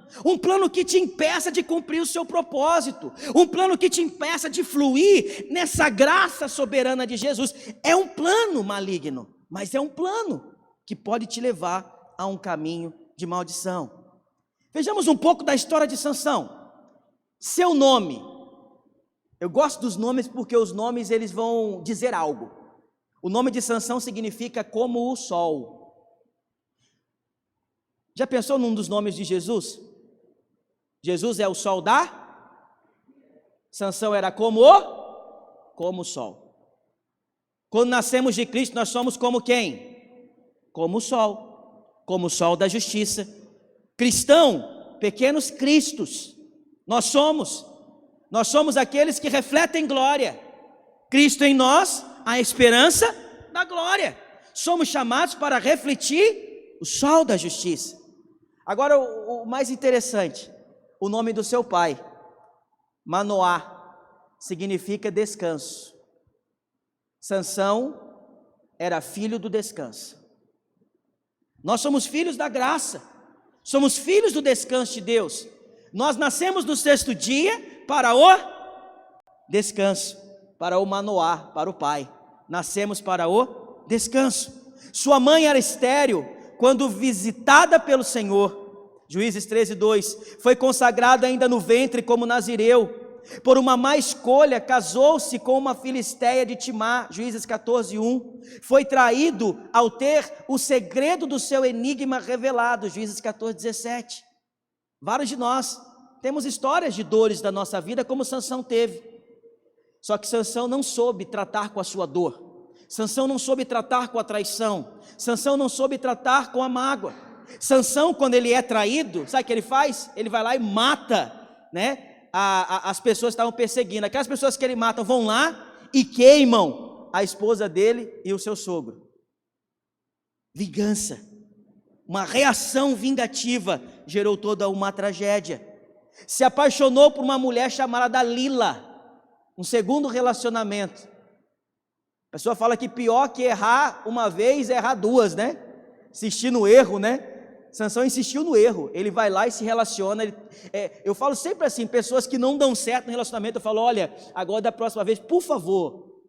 S4: que te impeça de cumprir o seu propósito, um plano que te impeça de fluir nessa graça soberana de Jesus. É um plano maligno, mas é um plano que pode te levar a um caminho de maldição. Vejamos um pouco da história de Sansão. Seu nome, eu gosto dos nomes porque os nomes eles vão dizer algo. O nome de Sansão significa como o sol. Já pensou num dos nomes de Jesus? Jesus é o sol Sansão era como o sol. Quando nascemos de Cristo, nós somos como quem? Como o sol da justiça. Cristão, pequenos cristos, nós somos aqueles que refletem glória. Cristo em nós, a esperança da glória. Somos chamados para refletir o sol da justiça. Agora o mais interessante, o nome do seu pai, Manoá, significa descanso. Sansão era filho do descanso. Nós somos filhos da graça, somos filhos do descanso de Deus. Nós nascemos no sexto dia para o descanso, para o Manoá, para o pai. Nascemos para o descanso. Sua mãe era estéril quando visitada pelo Senhor. Juízes 13:2, foi consagrado ainda no ventre como nazireu. Por uma má escolha, casou-se com uma filisteia de Timá. Juízes 14:1, foi traído ao ter o segredo do seu enigma revelado. Juízes 14:17. Vários de nós temos histórias de dores da nossa vida, como Sansão teve. Só que Sansão não soube tratar com a sua dor. Sansão não soube tratar com a traição. Sansão não soube tratar com a mágoa. Sansão, quando ele é traído, sabe o que ele faz? Ele vai lá e mata, né, as pessoas que estavam perseguindo. Aquelas pessoas que ele mata vão lá e queimam a esposa dele e o seu sogro. Vingança, uma reação vingativa gerou toda uma tragédia. Se apaixonou por uma mulher chamada Dalila, um segundo relacionamento. A pessoa fala que pior que errar uma vez é errar duas, né? Insistir no erro, né? Sansão insistiu no erro, ele vai lá e se relaciona. Eu falo sempre assim, pessoas que não dão certo no relacionamento, eu falo, olha, agora da próxima vez, por favor,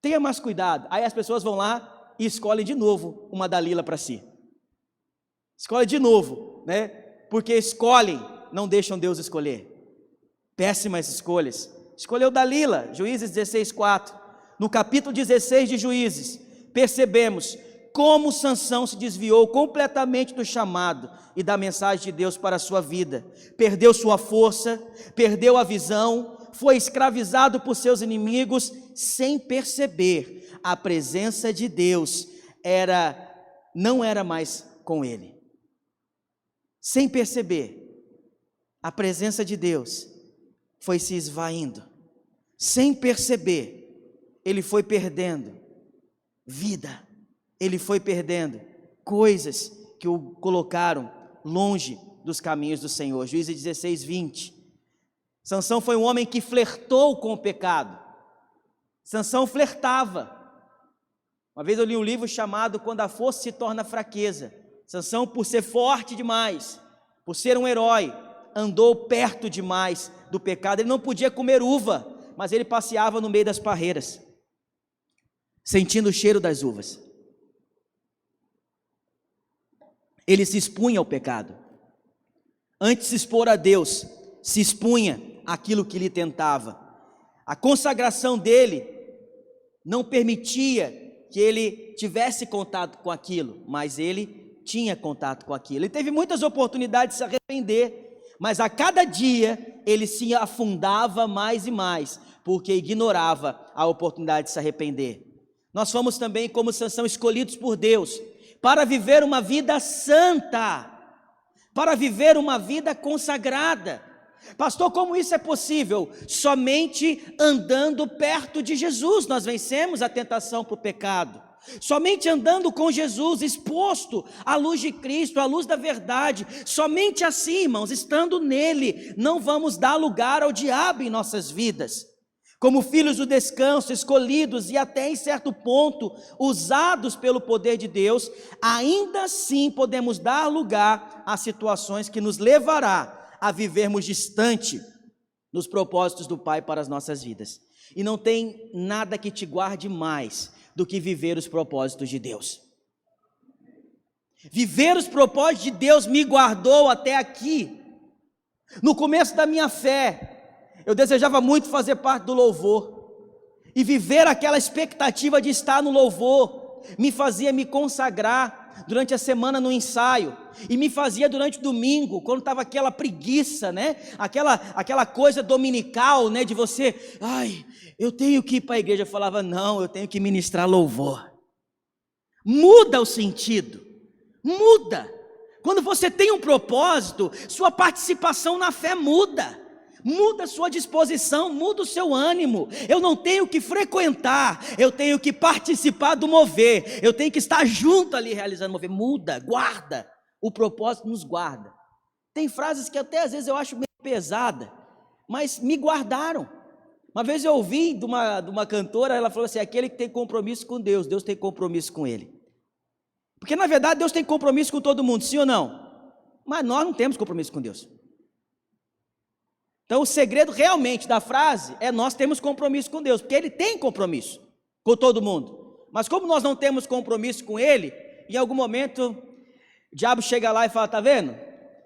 S4: tenha mais cuidado. Aí as pessoas vão lá e escolhem de novo uma Dalila para si. Escolhem de novo, né? Porque escolhem, não deixam Deus escolher. Péssimas escolhas. Escolheu Dalila, Juízes 16:4. No capítulo 16 de Juízes, percebemos como Sansão se desviou completamente do chamado e da mensagem de Deus para a sua vida. Perdeu sua força, perdeu a visão, foi escravizado por seus inimigos sem perceber. A presença de Deus não era mais com ele. Sem perceber, a presença de Deus foi se esvaindo. Sem perceber, ele foi perdendo vida. Ele foi perdendo coisas que o colocaram longe dos caminhos do Senhor. Juízes 16:20. Sansão foi um homem que flertou com o pecado. Sansão flertava. Uma vez eu li um livro chamado Quando a Força se Torna Fraqueza. Sansão, por ser forte demais, por ser um herói, andou perto demais do pecado. Ele não podia comer uva, mas ele passeava no meio das parreiras, sentindo o cheiro das uvas. Ele se expunha ao pecado. Antes de se expor a Deus, se expunha àquilo que lhe tentava. A consagração dele não permitia que ele tivesse contato com aquilo, mas ele tinha contato com aquilo. Ele teve muitas oportunidades de se arrepender, mas a cada dia ele se afundava mais e mais, porque ignorava a oportunidade de se arrepender. Nós fomos também, como Sansão, escolhidos por Deus para viver uma vida santa, para viver uma vida consagrada. Pastor, como isso é possível? Somente andando perto de Jesus nós vencemos a tentação para o pecado. Somente andando com Jesus, exposto à luz de Cristo, à luz da verdade. Somente assim, irmãos, estando nele, não vamos dar lugar ao diabo em nossas vidas. Como filhos do descanso, escolhidos e até em certo ponto usados pelo poder de Deus, ainda assim podemos dar lugar a situações que nos levará a vivermos distante dos propósitos do Pai para as nossas vidas. E não tem nada que te guarde mais do que viver os propósitos de Deus. Viver os propósitos de Deus me guardou até aqui. No começo da minha fé, eu desejava muito fazer parte do louvor, e viver aquela expectativa de estar no louvor, me fazia me consagrar durante a semana no ensaio, e me fazia durante o domingo, quando estava aquela preguiça, né? Aquela coisa dominical, né? De você, eu tenho que ir para a igreja. Eu falava, não, eu tenho que ministrar louvor. Muda o sentido, muda. Quando você tem um propósito, sua participação na fé muda. Muda a sua disposição, muda o seu ânimo. Eu não tenho que frequentar, eu tenho que participar do mover. Eu tenho que estar junto ali realizando o mover. Muda, guarda. O propósito nos guarda. Tem frases que até às vezes eu acho meio pesada, mas me guardaram. Uma vez eu ouvi de uma cantora, ela falou assim: aquele que tem compromisso com Deus, Deus tem compromisso com ele. Porque na verdade Deus tem compromisso com todo mundo, sim ou não? Mas nós não temos compromisso com Deus. Então o segredo realmente da frase é nós temos compromisso com Deus, porque Ele tem compromisso com todo mundo. Mas como nós não temos compromisso com Ele, em algum momento o diabo chega lá e fala: tá vendo?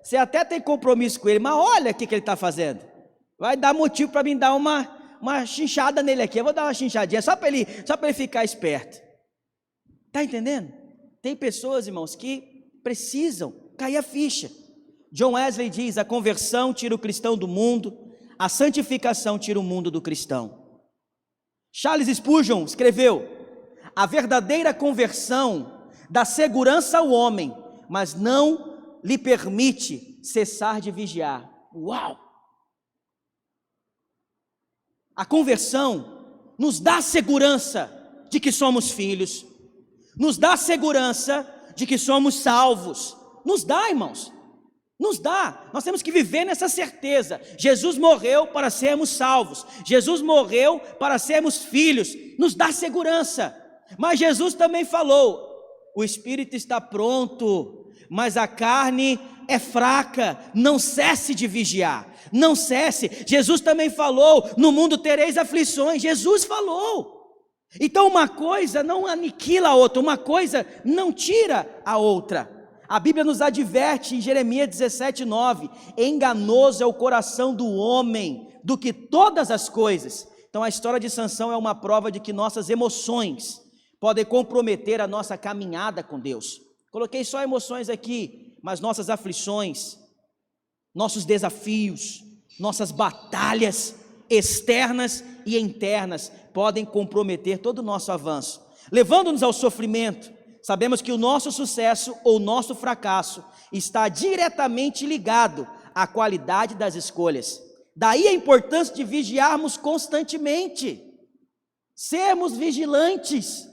S4: Você até tem compromisso com Ele, mas olha o que Ele está fazendo. Vai dar motivo para mim dar uma chinchada nele aqui. Eu vou dar uma chinchadinha só para ele ficar esperto. Está entendendo? Tem pessoas, irmãos, que precisam cair a ficha. John Wesley diz: a conversão tira o cristão do mundo, a santificação tira o mundo do cristão. Charles Spurgeon escreveu: a verdadeira conversão dá segurança ao homem, mas não lhe permite cessar de vigiar. Uau! A conversão nos dá segurança de que somos filhos, nos dá segurança de que somos salvos, nos dá, irmãos, nos dá. Nós temos que viver nessa certeza. Jesus morreu para sermos salvos, Jesus morreu para sermos filhos, nos dá segurança. Mas Jesus também falou: o espírito está pronto, mas a carne é fraca. Não cesse de vigiar, não cesse. Jesus também falou: no mundo tereis aflições. Jesus falou. Então uma coisa não aniquila a outra, uma coisa não tira a outra. A Bíblia nos adverte em Jeremias 17:9: enganoso é o coração do homem do que todas as coisas. Então a história de Sansão é uma prova de que nossas emoções podem comprometer a nossa caminhada com Deus. Coloquei só emoções aqui, mas nossas aflições, nossos desafios, nossas batalhas externas e internas podem comprometer todo o nosso avanço, levando-nos ao sofrimento. Sabemos que o nosso sucesso ou nosso fracasso está diretamente ligado à qualidade das escolhas. Daí a importância de vigiarmos constantemente, sermos vigilantes,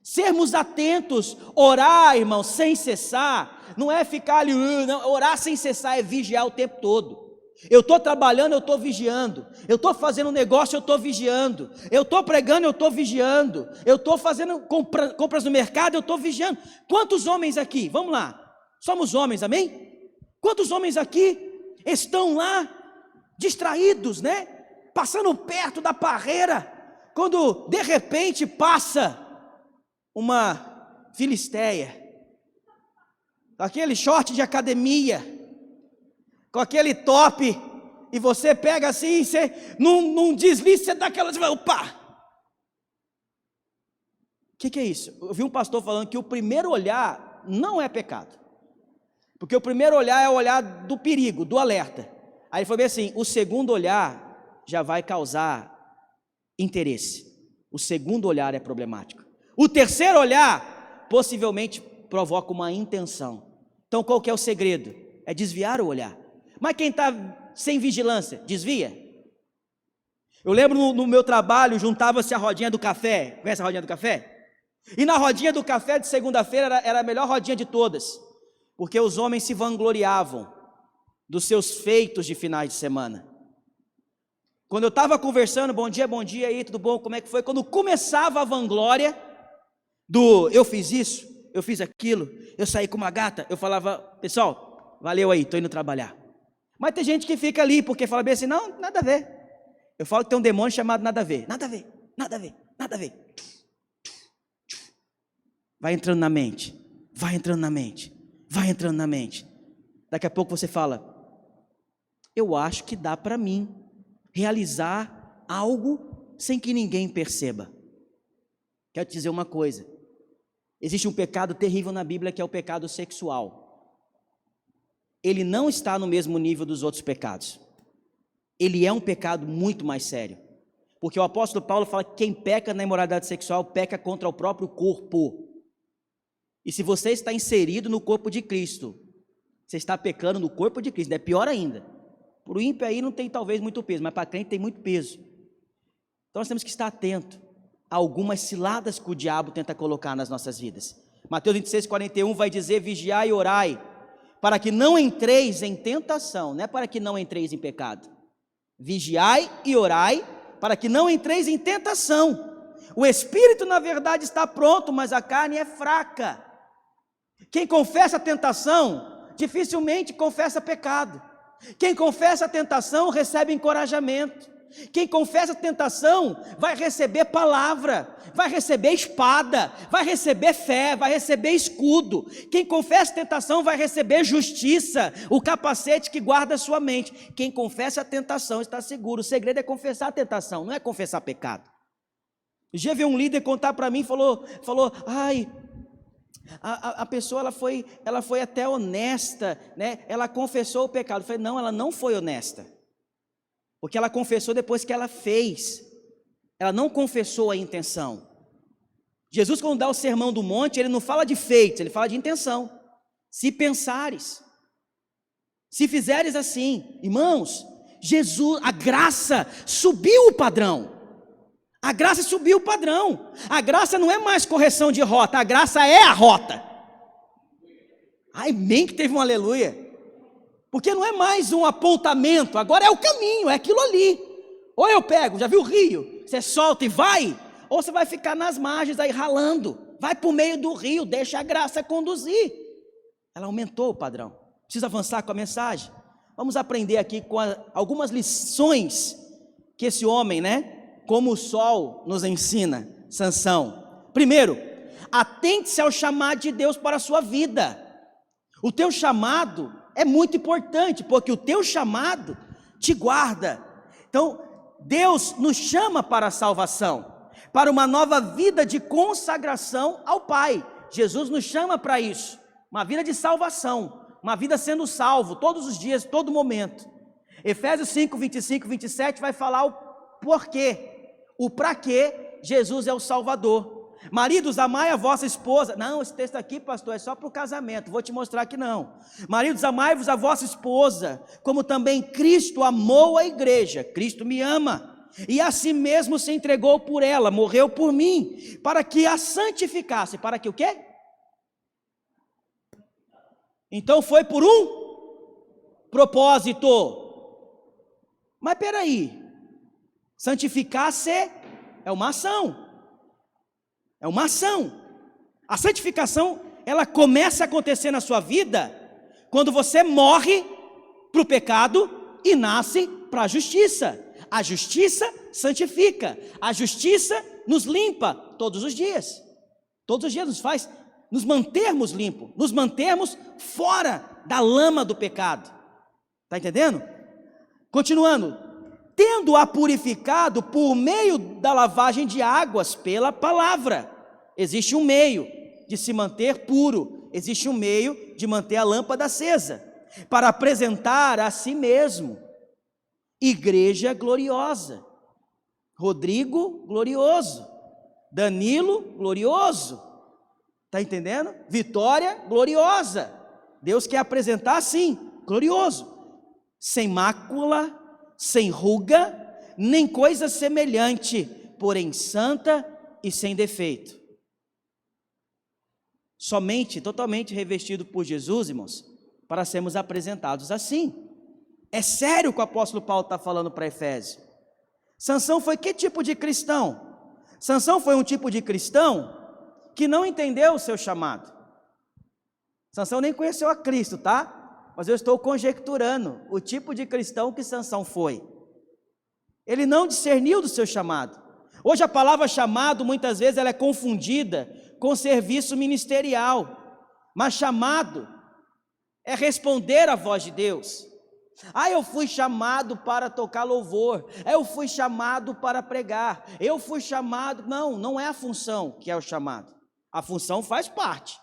S4: sermos atentos. Orar, irmão, sem cessar, não é ficar ali, não. Orar sem cessar é vigiar o tempo todo. Eu estou trabalhando, eu estou vigiando. Eu estou fazendo um negócio, eu estou vigiando. Eu estou pregando, eu estou vigiando. Eu estou fazendo compras no mercado, eu estou vigiando. Quantos homens aqui, vamos lá, somos homens, amém? Quantos homens aqui estão lá distraídos, né? Passando perto da parreira, quando de repente passa uma filisteia, com aquele short de academia, com aquele top, e você pega assim, você num deslize, você dá aquela, você vai, opa! O que é isso? Eu vi um pastor falando que o primeiro olhar não é pecado, porque o primeiro olhar é o olhar do perigo, do alerta. Aí ele falou bem assim: o segundo olhar já vai causar interesse, o segundo olhar é problemático, o terceiro olhar possivelmente provoca uma intenção. Então qual que é o segredo? É desviar o olhar. Mas quem está sem vigilância, desvia. Eu lembro no meu trabalho, juntava-se a rodinha do café. Conhece a rodinha do café? E na rodinha do café de segunda-feira era a melhor rodinha de todas, porque os homens se vangloriavam dos seus feitos de finais de semana. Quando eu estava conversando, bom dia aí, tudo bom, como é que foi? Quando começava a vanglória do eu fiz isso, eu fiz aquilo, eu saí com uma gata, eu falava: pessoal, valeu aí, estou indo trabalhar. Mas tem gente que fica ali, porque fala bem assim: não, nada a ver. Eu falo que tem um demônio chamado nada a ver. Nada a ver, nada a ver, nada a ver. Vai entrando na mente, vai entrando na mente, vai entrando na mente. Daqui a pouco você fala: eu acho que dá para mim realizar algo sem que ninguém perceba. Quero te dizer uma coisa: existe um pecado terrível na Bíblia, que é o pecado sexual. Ele não está no mesmo nível dos outros pecados. Ele é um pecado muito mais sério, porque o apóstolo Paulo fala que quem peca na imoralidade sexual peca contra o próprio corpo. E se você está inserido no corpo de Cristo, você está pecando no corpo de Cristo. É pior ainda. Para o ímpio aí não tem talvez muito peso, mas para a crente tem muito peso. Então nós temos que estar atento a algumas ciladas que o diabo tenta colocar nas nossas vidas. Mateus 26:41 vai dizer: vigiai e orai, para que não entreis em tentação. Não é para que não entreis em pecado. Vigiai e orai, para que não entreis em tentação. O espírito na verdade está pronto, mas a carne é fraca. Quem confessa a tentação dificilmente confessa pecado. Quem confessa a tentação recebe encorajamento. Quem confessa a tentação vai receber palavra, vai receber espada, vai receber fé, vai receber escudo. Quem confessa a tentação vai receber justiça, o capacete que guarda a sua mente. Quem confessa a tentação está seguro. O segredo é confessar a tentação, não é confessar pecado. Já vi um líder contar para mim, falou: ai,
S5: A pessoa ela foi até honesta, né? Ela confessou o pecado. Eu falei, não, ela não foi honesta, porque ela confessou depois que ela fez. Ela não confessou a intenção. Jesus, quando dá o sermão do monte, ele não fala de feitos, ele fala de intenção. Se pensares, se fizeres assim, irmãos, Jesus, a graça subiu o padrão. A graça subiu o padrão. A graça não é mais correção de rota, a graça é a rota. Ai, bem que teve um aleluia. Porque não é mais um apontamento, agora é o caminho, é aquilo ali. Ou eu pego, já viu o rio? Você solta e vai, ou você vai ficar nas margens aí ralando. Vai para o meio do rio, deixa a graça conduzir. Ela aumentou o padrão. Precisa avançar com a mensagem. Vamos aprender aqui com algumas lições que esse homem, né? Como o sol nos ensina, Sansão. Primeiro, atente-se ao chamado de Deus para a sua vida. O teu chamado é muito importante, porque o teu chamado te guarda. Então, Deus nos chama para a salvação, para uma nova vida de consagração ao Pai. Jesus nos chama para isso, uma vida de salvação, uma vida sendo salvo todos os dias, todo momento. Efésios 5, 25, 27 vai falar o porquê. O para quê Jesus é o Salvador. Maridos, amai a vossa esposa. Não, esse texto aqui, pastor, é só para o casamento. Vou te mostrar que não. Maridos, amai-vos a vossa esposa, como também Cristo amou a igreja. Cristo me ama, e a si mesmo se entregou por ela, morreu por mim, para que a santificasse. Para que o quê? Então foi por um propósito. Mas peraí, santificar-se é uma ação. É uma ação. A santificação, ela começa a acontecer na sua vida quando você morre para o pecado e nasce para a justiça. A justiça santifica. A justiça nos limpa todos os dias. Todos os dias nos faz nos mantermos limpos, nos mantermos fora da lama do pecado. Está entendendo? Continuando. Tendo-a purificado por meio da lavagem de águas pela palavra. Existe um meio de se manter puro, existe um meio de manter a lâmpada acesa, para apresentar a si mesmo igreja gloriosa. Rodrigo, glorioso. Danilo, glorioso. Está entendendo? Vitória, gloriosa. Deus quer apresentar assim, glorioso, sem mácula, sem ruga, nem coisa semelhante, porém santa e sem defeito. Somente, totalmente revestido por Jesus, irmãos, para sermos apresentados assim. É sério o que o apóstolo Paulo está falando para Efésios. Sansão foi que tipo de cristão? Sansão foi um tipo de cristão que não entendeu o seu chamado. Sansão nem conheceu a Cristo, tá? Mas eu estou conjecturando o tipo de cristão que Sansão foi. Ele não discerniu do seu chamado. Hoje a palavra chamado, muitas vezes, ela é confundida com serviço ministerial. Mas chamado é responder à voz de Deus. Eu fui chamado para tocar louvor. Eu fui chamado para pregar. Eu fui chamado... Não é a função que é o chamado. A função faz parte.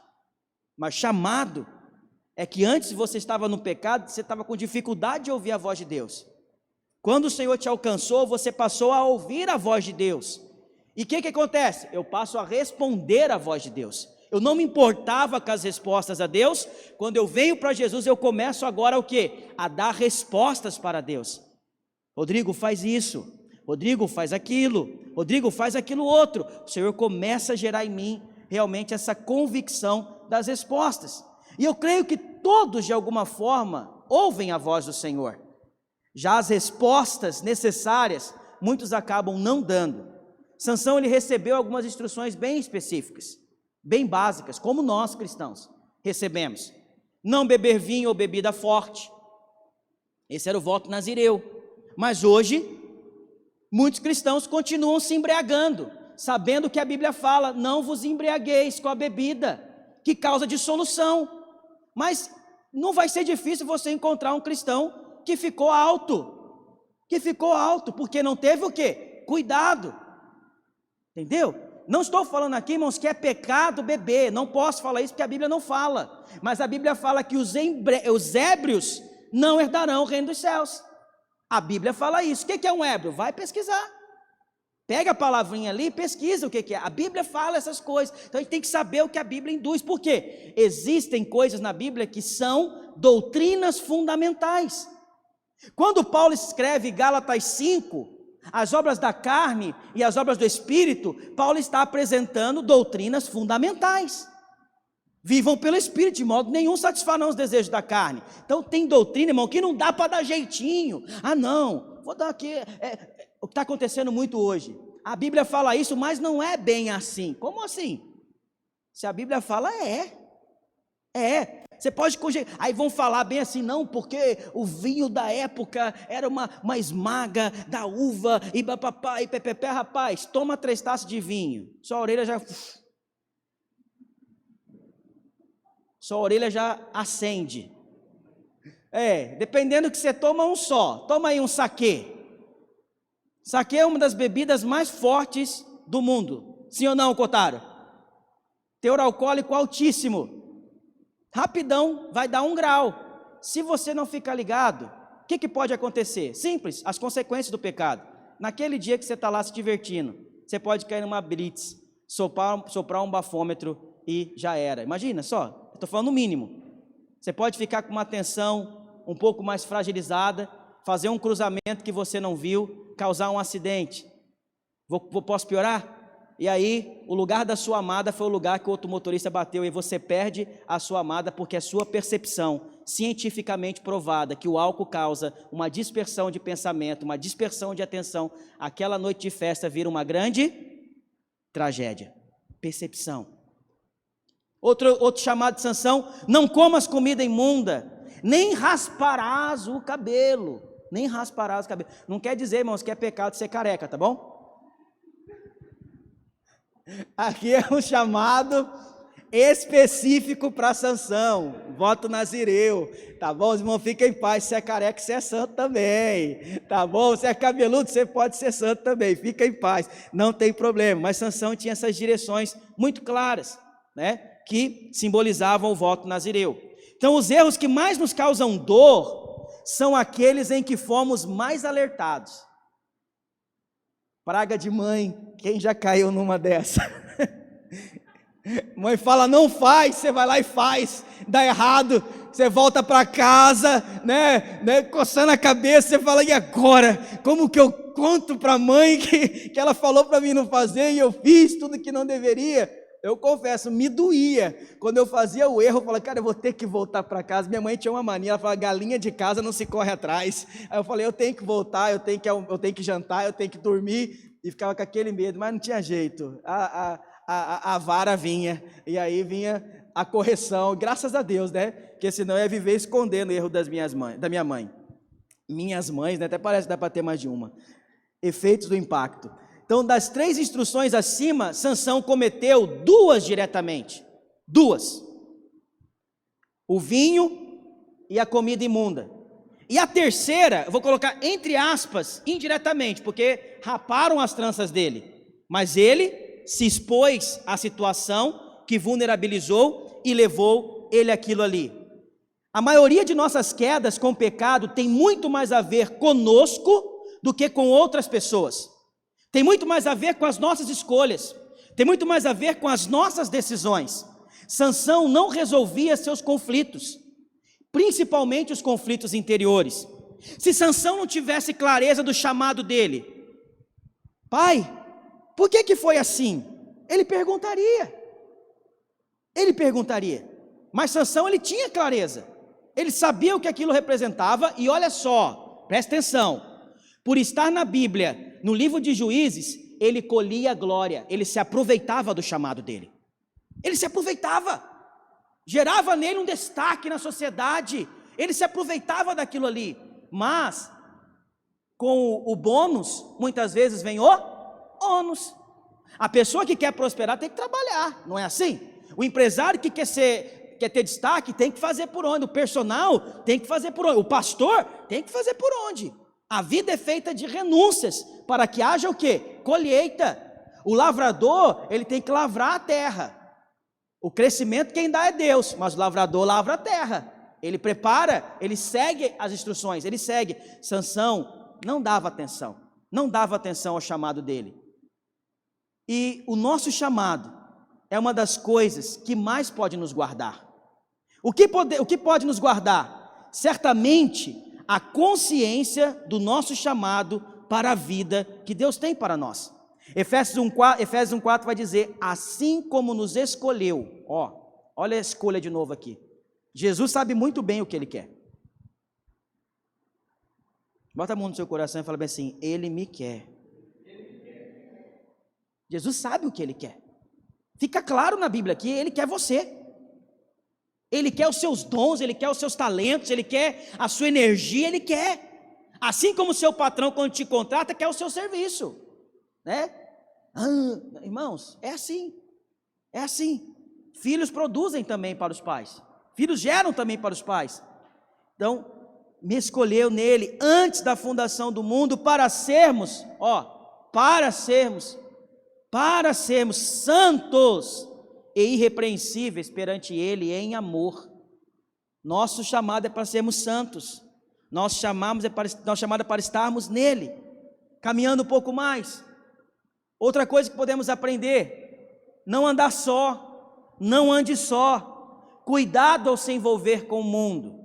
S5: Mas chamado é que antes você estava no pecado, você estava com dificuldade de ouvir a voz de Deus. Quando o Senhor te alcançou, você passou a ouvir a voz de Deus. E o que acontece? Eu passo a responder a voz de Deus. Eu não me importava com as respostas a Deus. Quando eu venho para Jesus, eu começo agora o quê? A dar respostas para Deus. Rodrigo, faz isso. Rodrigo, faz aquilo. Rodrigo, faz aquilo outro. O Senhor começa a gerar em mim realmente essa convicção das respostas. E eu creio que todos, de alguma forma, ouvem a voz do Senhor. Já as respostas necessárias, muitos acabam não dando. Sansão, ele recebeu algumas instruções bem específicas, bem básicas, como nós cristãos recebemos. Não beber vinho ou bebida forte. Esse era o voto nazireu. Mas hoje, muitos cristãos continuam se embriagando, sabendo que a Bíblia fala, não vos embriagueis com a bebida, que causa dissolução. Mas não vai ser difícil você encontrar um cristão que ficou alto, porque não teve o quê? Cuidado, entendeu? Não estou falando aqui, irmãos, que é pecado beber. Não posso falar isso porque a Bíblia não fala. Mas a Bíblia fala que os ébrios não herdarão o reino dos céus. A Bíblia fala isso. O que é um ébrio? Vai pesquisar. Pega a palavrinha ali e pesquisa o que é. A Bíblia fala essas coisas. Então a gente tem que saber o que a Bíblia induz. Por quê? Existem coisas na Bíblia que são doutrinas fundamentais. Quando Paulo escreve Gálatas 5, as obras da carne e as obras do Espírito, Paulo está apresentando doutrinas fundamentais. Vivam pelo Espírito, de modo nenhum satisfarão os desejos da carne. Então tem doutrina, irmão, que não dá para dar jeitinho. Ah não, vou dar aqui, o que está acontecendo muito hoje. A Bíblia fala isso, mas não é bem assim. Como assim? Se a Bíblia fala, você pode conjecturar. Aí vão falar bem assim, não, porque o vinho da época era uma esmaga da uva, e papapá, e pepepé. Rapaz, toma 3 taças de vinho, sua orelha já acende. Dependendo do que você toma, um só. Toma aí um saquê. Saquê é uma das bebidas mais fortes do mundo. Sim ou não, Kotaro? Teor alcoólico altíssimo. Rapidão, vai dar 1 grau. Se você não ficar ligado, o que pode acontecer? Simples, as consequências do pecado. Naquele dia que você está lá se divertindo, você pode cair numa blitz, soprar um bafômetro e já era. Imagina só, eu estou falando no mínimo. Você pode ficar com uma atenção um pouco mais fragilizada, fazer um cruzamento que você não viu, causar um acidente. Posso piorar? E aí, o lugar da sua amada foi o lugar que o outro motorista bateu, e você perde a sua amada porque é sua percepção, cientificamente provada, que o álcool causa uma dispersão de pensamento, uma dispersão de atenção. Aquela noite de festa vira uma grande tragédia. Percepção. Outro chamado de sanção: não comas comida imunda, nem rasparás o cabelo. Nem rasparás o cabelo. Não quer dizer, irmãos, que é pecado ser careca, tá bom? Aqui é um chamado específico para sanção, voto nazireu, tá bom? Os irmãos, fiquem em paz. Se é careca, você é santo também, tá bom? Se é cabeludo, você pode ser santo também, fica em paz, não tem problema. Mas Sansão tinha essas direções muito claras, né, que simbolizavam o voto nazireu. Então, os erros que mais nos causam dor são aqueles em que fomos mais alertados. Praga de mãe, quem já caiu numa dessa? Mãe fala, não faz, você vai lá e faz, dá errado, você volta para casa, né, coçando a cabeça, você fala, e agora? Como que eu conto para a mãe que ela falou para mim não fazer e eu fiz tudo que não deveria? Eu confesso, me doía. Quando eu fazia o erro, eu falava, cara, eu vou ter que voltar para casa. Minha mãe tinha uma mania, ela falava, galinha de casa não se corre atrás. Aí eu falei, eu tenho que voltar, eu tenho que jantar, eu tenho que dormir. E ficava com aquele medo, mas não tinha jeito. A vara vinha, e aí vinha a correção, graças a Deus, né? Porque senão eu ia viver escondendo o erro da minha mãe. Minhas mães, né? Até parece que dá para ter mais de uma. Efeitos do impacto. Então, das 3 instruções acima, Sansão cometeu 2 diretamente. 2. O vinho e a comida imunda. E a terceira, eu vou colocar entre aspas, indiretamente, porque raparam as tranças dele. Mas ele se expôs à situação que vulnerabilizou e levou ele àquilo ali. A maioria de nossas quedas com o pecado tem muito mais a ver conosco do que com outras pessoas. Tem muito mais a ver com as nossas escolhas, tem muito mais a ver com as nossas decisões. Sansão não resolvia seus conflitos, principalmente os conflitos interiores. Se Sansão não tivesse clareza do chamado dele, pai, por que foi assim? Ele perguntaria, mas Sansão ele tinha clareza, ele sabia o que aquilo representava, e olha só, presta atenção, por estar na Bíblia, no livro de Juízes, ele colhia a glória, ele se aproveitava do chamado dele, ele se aproveitava, gerava nele um destaque na sociedade, ele se aproveitava daquilo ali, mas com o bônus, muitas vezes vem o ônus. A pessoa que quer prosperar tem que trabalhar, não é assim? O empresário que quer ter destaque tem que fazer por onde? O personal tem que fazer por onde? O pastor tem que fazer por onde? A vida é feita de renúncias, para que haja o quê? Colheita. O lavrador, ele tem que lavrar a terra. O crescimento quem dá é Deus, mas o lavrador lavra a terra. Ele prepara, ele segue as instruções, ele segue. Sansão não dava atenção ao chamado dele. E o nosso chamado é uma das coisas que mais pode nos guardar. O que pode nos guardar? Certamente a consciência do nosso chamado para a vida que Deus tem para nós. Efésios 1,4 vai dizer, assim como nos escolheu. Olha a escolha de novo aqui. Jesus sabe muito bem o que Ele quer. Bota a mão no seu coração e fala bem assim, Ele me quer. Jesus sabe o que Ele quer. Fica claro na Bíblia aqui, Ele quer você. Ele quer os seus dons, Ele quer os seus talentos, Ele quer a sua energia, Ele quer. Assim como o seu patrão, quando te contrata, quer o seu serviço. Né? Irmãos, é assim. É assim. Filhos produzem também para os pais. Filhos geram também para os pais. Então, me escolheu nele antes da fundação do mundo para sermos santos e irrepreensíveis perante ele em amor. Nosso chamado é para sermos santos. Nosso chamado é para estarmos nele, caminhando um pouco mais. Outra coisa que podemos aprender, não andar só, não ande só. Cuidado ao se envolver com o mundo.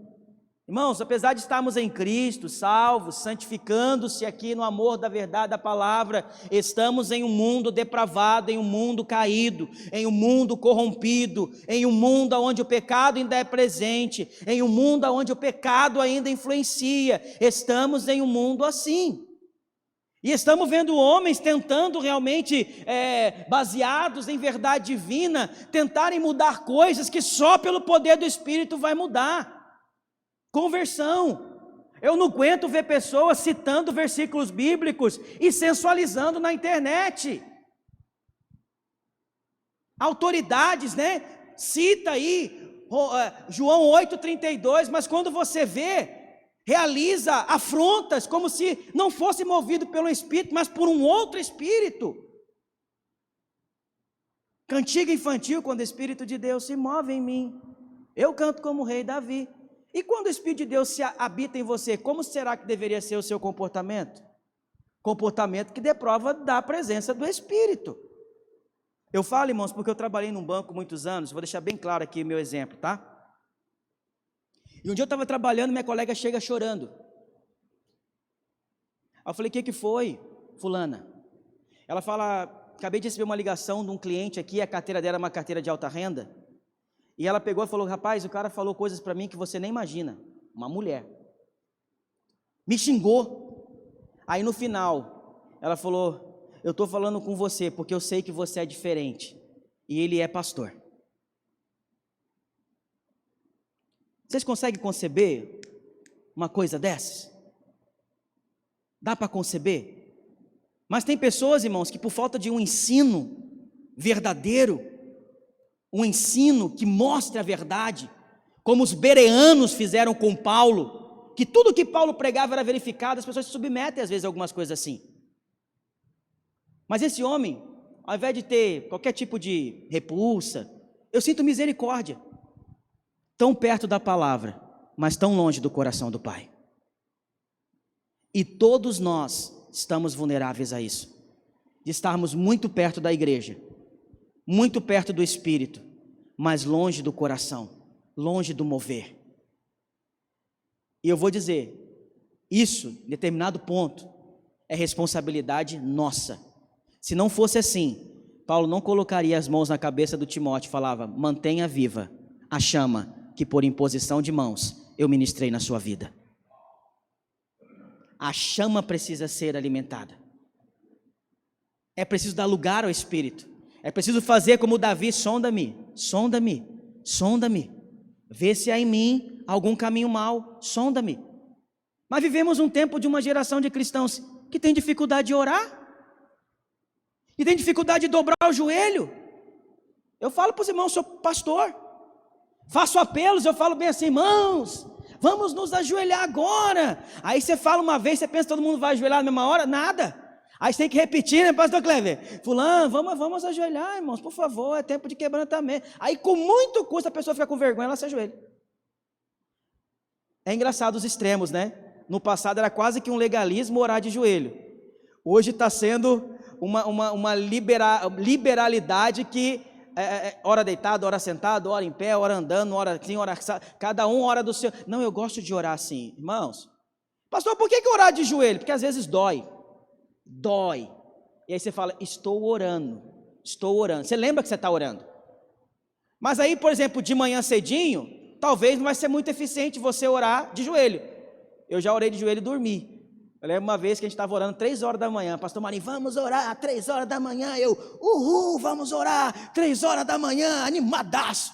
S5: Irmãos, apesar de estarmos em Cristo, salvos, santificando-se aqui no amor da verdade da palavra, estamos em um mundo depravado, em um mundo caído, em um mundo corrompido, em um mundo onde o pecado ainda é presente, em um mundo onde o pecado ainda influencia. Estamos em um mundo assim. E estamos vendo homens tentando realmente, baseados em verdade divina, tentarem mudar coisas que só pelo poder do Espírito vai mudar. Conversão. Eu não aguento ver pessoas citando versículos bíblicos e sensualizando na internet. Autoridades, né? Cita aí João 8,32, mas quando você vê, realiza afrontas como se não fosse movido pelo Espírito, mas por um outro Espírito. Cantiga infantil, quando o Espírito de Deus se move em mim, eu canto como o rei Davi. E quando o Espírito de Deus se habita em você, como será que deveria ser o seu comportamento? Comportamento que dê prova da presença do Espírito. Eu falo, irmãos, porque eu trabalhei num banco muitos anos, vou deixar bem claro aqui o meu exemplo, tá? E um dia eu estava trabalhando, minha colega chega chorando. Aí eu falei, o que foi, fulana? Ela fala, acabei de receber uma ligação de um cliente aqui, a carteira dela é uma carteira de alta renda. E ela pegou e falou, rapaz, o cara falou coisas para mim que você nem imagina. Uma mulher. Me xingou. Aí no final, ela falou, eu estou falando com você porque eu sei que você é diferente. E ele é pastor. Vocês conseguem conceber uma coisa dessas? Dá para conceber? Mas tem pessoas, irmãos, que por falta de um ensino verdadeiro, um ensino que mostre a verdade, como os bereanos fizeram com Paulo, que tudo que Paulo pregava era verificado, as pessoas se submetem às vezes a algumas coisas assim. Mas esse homem, ao invés de ter qualquer tipo de repulsa, eu sinto misericórdia. Tão perto da palavra, mas tão longe do coração do Pai. E todos nós estamos vulneráveis a isso, de estarmos muito perto da igreja, muito perto do Espírito, mas longe do coração, longe do mover. E eu vou dizer, isso, em determinado ponto, é responsabilidade nossa. Se não fosse assim, Paulo não colocaria as mãos na cabeça do Timóteo e falava, mantenha viva a chama que por imposição de mãos eu ministrei na sua vida. A chama precisa ser alimentada. É preciso dar lugar ao Espírito. É preciso fazer como Davi, sonda-me, sonda-me, sonda-me. Vê se há em mim algum caminho mau, sonda-me. Mas vivemos um tempo de uma geração de cristãos que tem dificuldade de orar. E tem dificuldade de dobrar o joelho. Eu falo para os irmãos, sou pastor. Faço apelos, eu falo bem assim, irmãos, vamos nos ajoelhar agora. Aí você fala uma vez, você pensa que todo mundo vai ajoelhar na mesma hora? Nada. Aí você tem que repetir, né, pastor Clever? Fulano, vamos ajoelhar, irmãos, por favor, é tempo de quebrantamento. Aí com muito custo a pessoa fica com vergonha, ela se ajoelha. É engraçado os extremos, né? No passado era quase que um legalismo orar de joelho. Hoje está sendo uma liberalidade que ora deitado, ora sentado, ora em pé, ora andando, ora assim, ora cada um ora do seu. Não, eu gosto de orar assim, irmãos. Pastor, por que orar de joelho? Porque às vezes dói. E aí você fala, estou orando. Você lembra que você está orando. Mas aí, por exemplo, de manhã cedinho, talvez não vai ser muito eficiente você orar de joelho. Eu já orei de joelho e dormi. Eu lembro uma vez que a gente estava orando 3 horas da manhã, pastor Marinho, vamos orar 3 horas da manhã, vamos orar 3 horas da manhã, animadaço.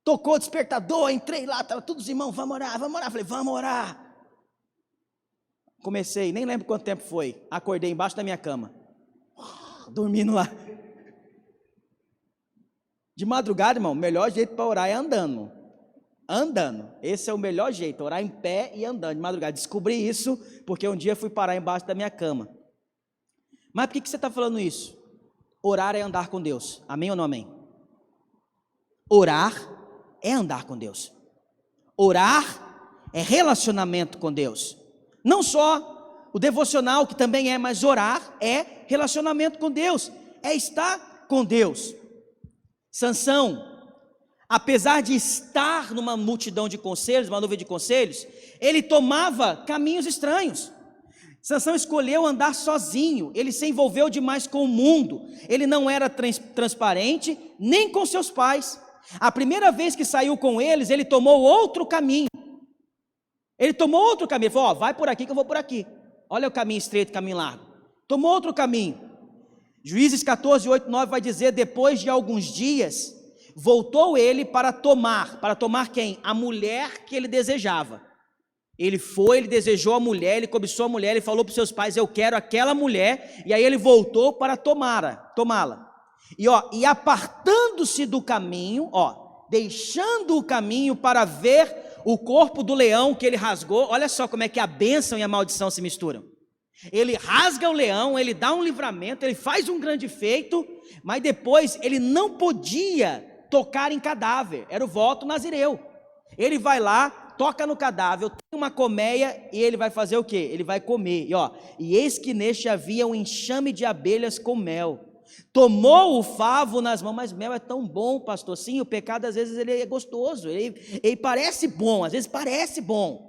S5: Tocou o despertador, entrei lá, estavam todos os irmãos, vamos orar, falei, vamos orar. Comecei, nem lembro quanto tempo foi, acordei embaixo da minha cama, dormindo lá. De madrugada, irmão, o melhor jeito para orar é andando. Esse é o melhor jeito, orar em pé e andando de madrugada. Descobri isso porque um dia fui parar embaixo da minha cama. Mas por que você está falando isso? Orar é andar com Deus, amém ou não amém? Orar é andar com Deus. Orar é relacionamento com Deus. Não só o devocional, que também é, mas orar é relacionamento com Deus, é estar com Deus. Sansão, apesar de estar numa multidão de conselhos, uma nuvem de conselhos, ele tomava caminhos estranhos. Sansão escolheu andar sozinho, ele se envolveu demais com o mundo, ele não era transparente, nem com seus pais. A primeira vez que saiu com eles, ele tomou outro caminho. Ele falou, vai por aqui que eu vou por aqui. Olha o caminho estreito, caminho largo. Tomou outro caminho. Juízes 14, 8, 9 vai dizer, depois de alguns dias, voltou ele para tomar quem? A mulher que ele desejava. Ele desejou a mulher, ele cobiçou a mulher, ele falou para os seus pais, eu quero aquela mulher, e aí ele voltou para tomá-la. E apartando-se do caminho, deixando o caminho para ver o corpo do leão que ele rasgou. Olha só como é que a bênção e a maldição se misturam. Ele rasga o leão, ele dá um livramento, ele faz um grande feito, mas depois ele não podia tocar em cadáver, era o voto nazireu. Ele vai lá, toca no cadáver, tem uma colmeia e ele vai fazer o quê? Ele vai comer, e eis que neste havia um enxame de abelhas com mel. Tomou o favo nas mãos, mas mel é tão bom, pastor. Sim, o pecado às vezes ele é gostoso, ele parece bom, às vezes parece bom.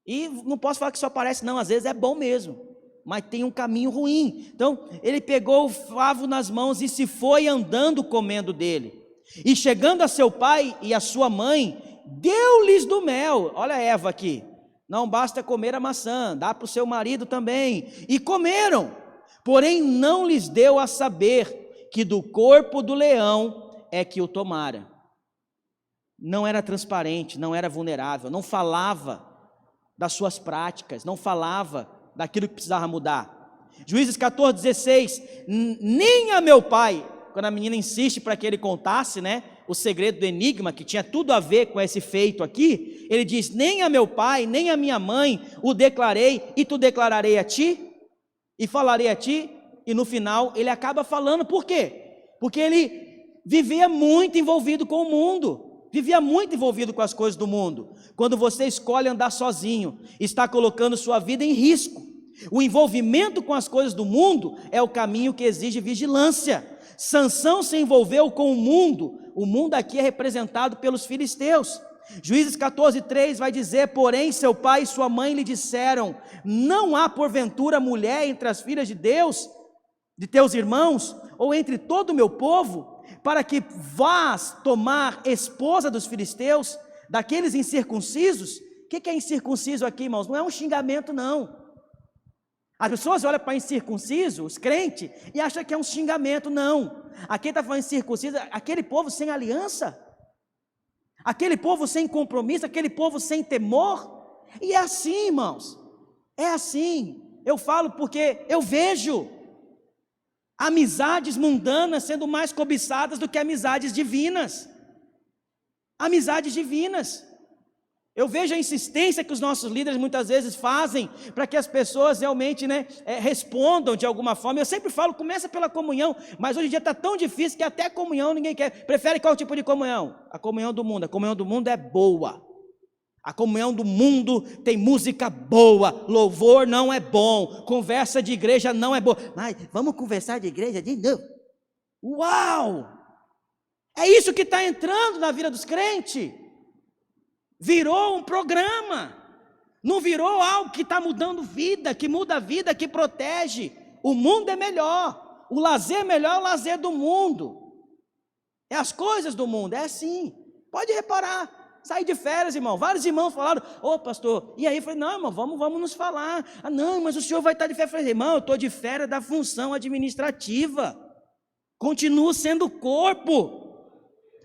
S5: E não posso falar que só parece, não, às vezes é bom mesmo, mas tem um caminho ruim. Então, ele pegou o favo nas mãos e se foi andando comendo dele. E chegando a seu pai e a sua mãe, deu-lhes do mel. Olha a Eva aqui, não basta comer a maçã, dá para o seu marido também. E comeram, porém não lhes deu a saber que do corpo do leão é que o tomara. Não era transparente, não era vulnerável, não falava das suas práticas, não falava daquilo que precisava mudar. Juízes 14, 16, nem a meu pai, quando a menina insiste para que ele contasse, o segredo do enigma, que tinha tudo a ver com esse feito aqui, ele diz, nem a meu pai, nem a minha mãe o declarei, e tu declararei a ti, e falarei a ti, e no final ele acaba falando, por quê? Porque ele vivia muito envolvido com o mundo, vivia muito envolvido com as coisas do mundo. Quando você escolhe andar sozinho, está colocando sua vida em risco. O envolvimento com as coisas do mundo é o caminho que exige vigilância. Sansão se envolveu com o mundo aqui é representado pelos filisteus. Juízes 14, 3 vai dizer, porém seu pai e sua mãe lhe disseram, não há porventura mulher entre as filhas de Deus, de teus irmãos, ou entre todo o meu povo, para que vás tomar esposa dos filisteus, daqueles incircuncisos? O que é incircunciso aqui, irmãos? Não é um xingamento, não. As pessoas olham para incircunciso, os crentes, e acham que é um xingamento, não. Aqui está falando incircunciso, aquele povo sem aliança, aquele povo sem compromisso, aquele povo sem temor. E é assim, irmãos, é assim. Eu falo porque eu vejo amizades mundanas sendo mais cobiçadas do que amizades divinas. Amizades divinas. Eu vejo a insistência que os nossos líderes muitas vezes fazem para que as pessoas realmente, respondam de alguma forma. Eu sempre falo, começa pela comunhão, mas hoje em dia está tão difícil que até a comunhão ninguém quer. Prefere qual tipo de comunhão? A comunhão do mundo. A comunhão do mundo é boa. A comunhão do mundo tem música boa, louvor não é bom, conversa de igreja não é boa. Mas vamos conversar de igreja de novo? Uau! É isso que está entrando na vida dos crentes. Virou um programa, não virou algo que está mudando vida, que muda a vida, que protege. O mundo é melhor, o lazer é melhor, o lazer do mundo. É as coisas do mundo, é assim. Pode reparar, sair de férias, irmão. Vários irmãos falaram, ô pastor, e aí? Eu falei, não, irmão, vamos nos falar. Ah, não, mas o senhor vai estar de férias. Eu falei, irmão, eu estou de férias da função administrativa. Continuo sendo corpo.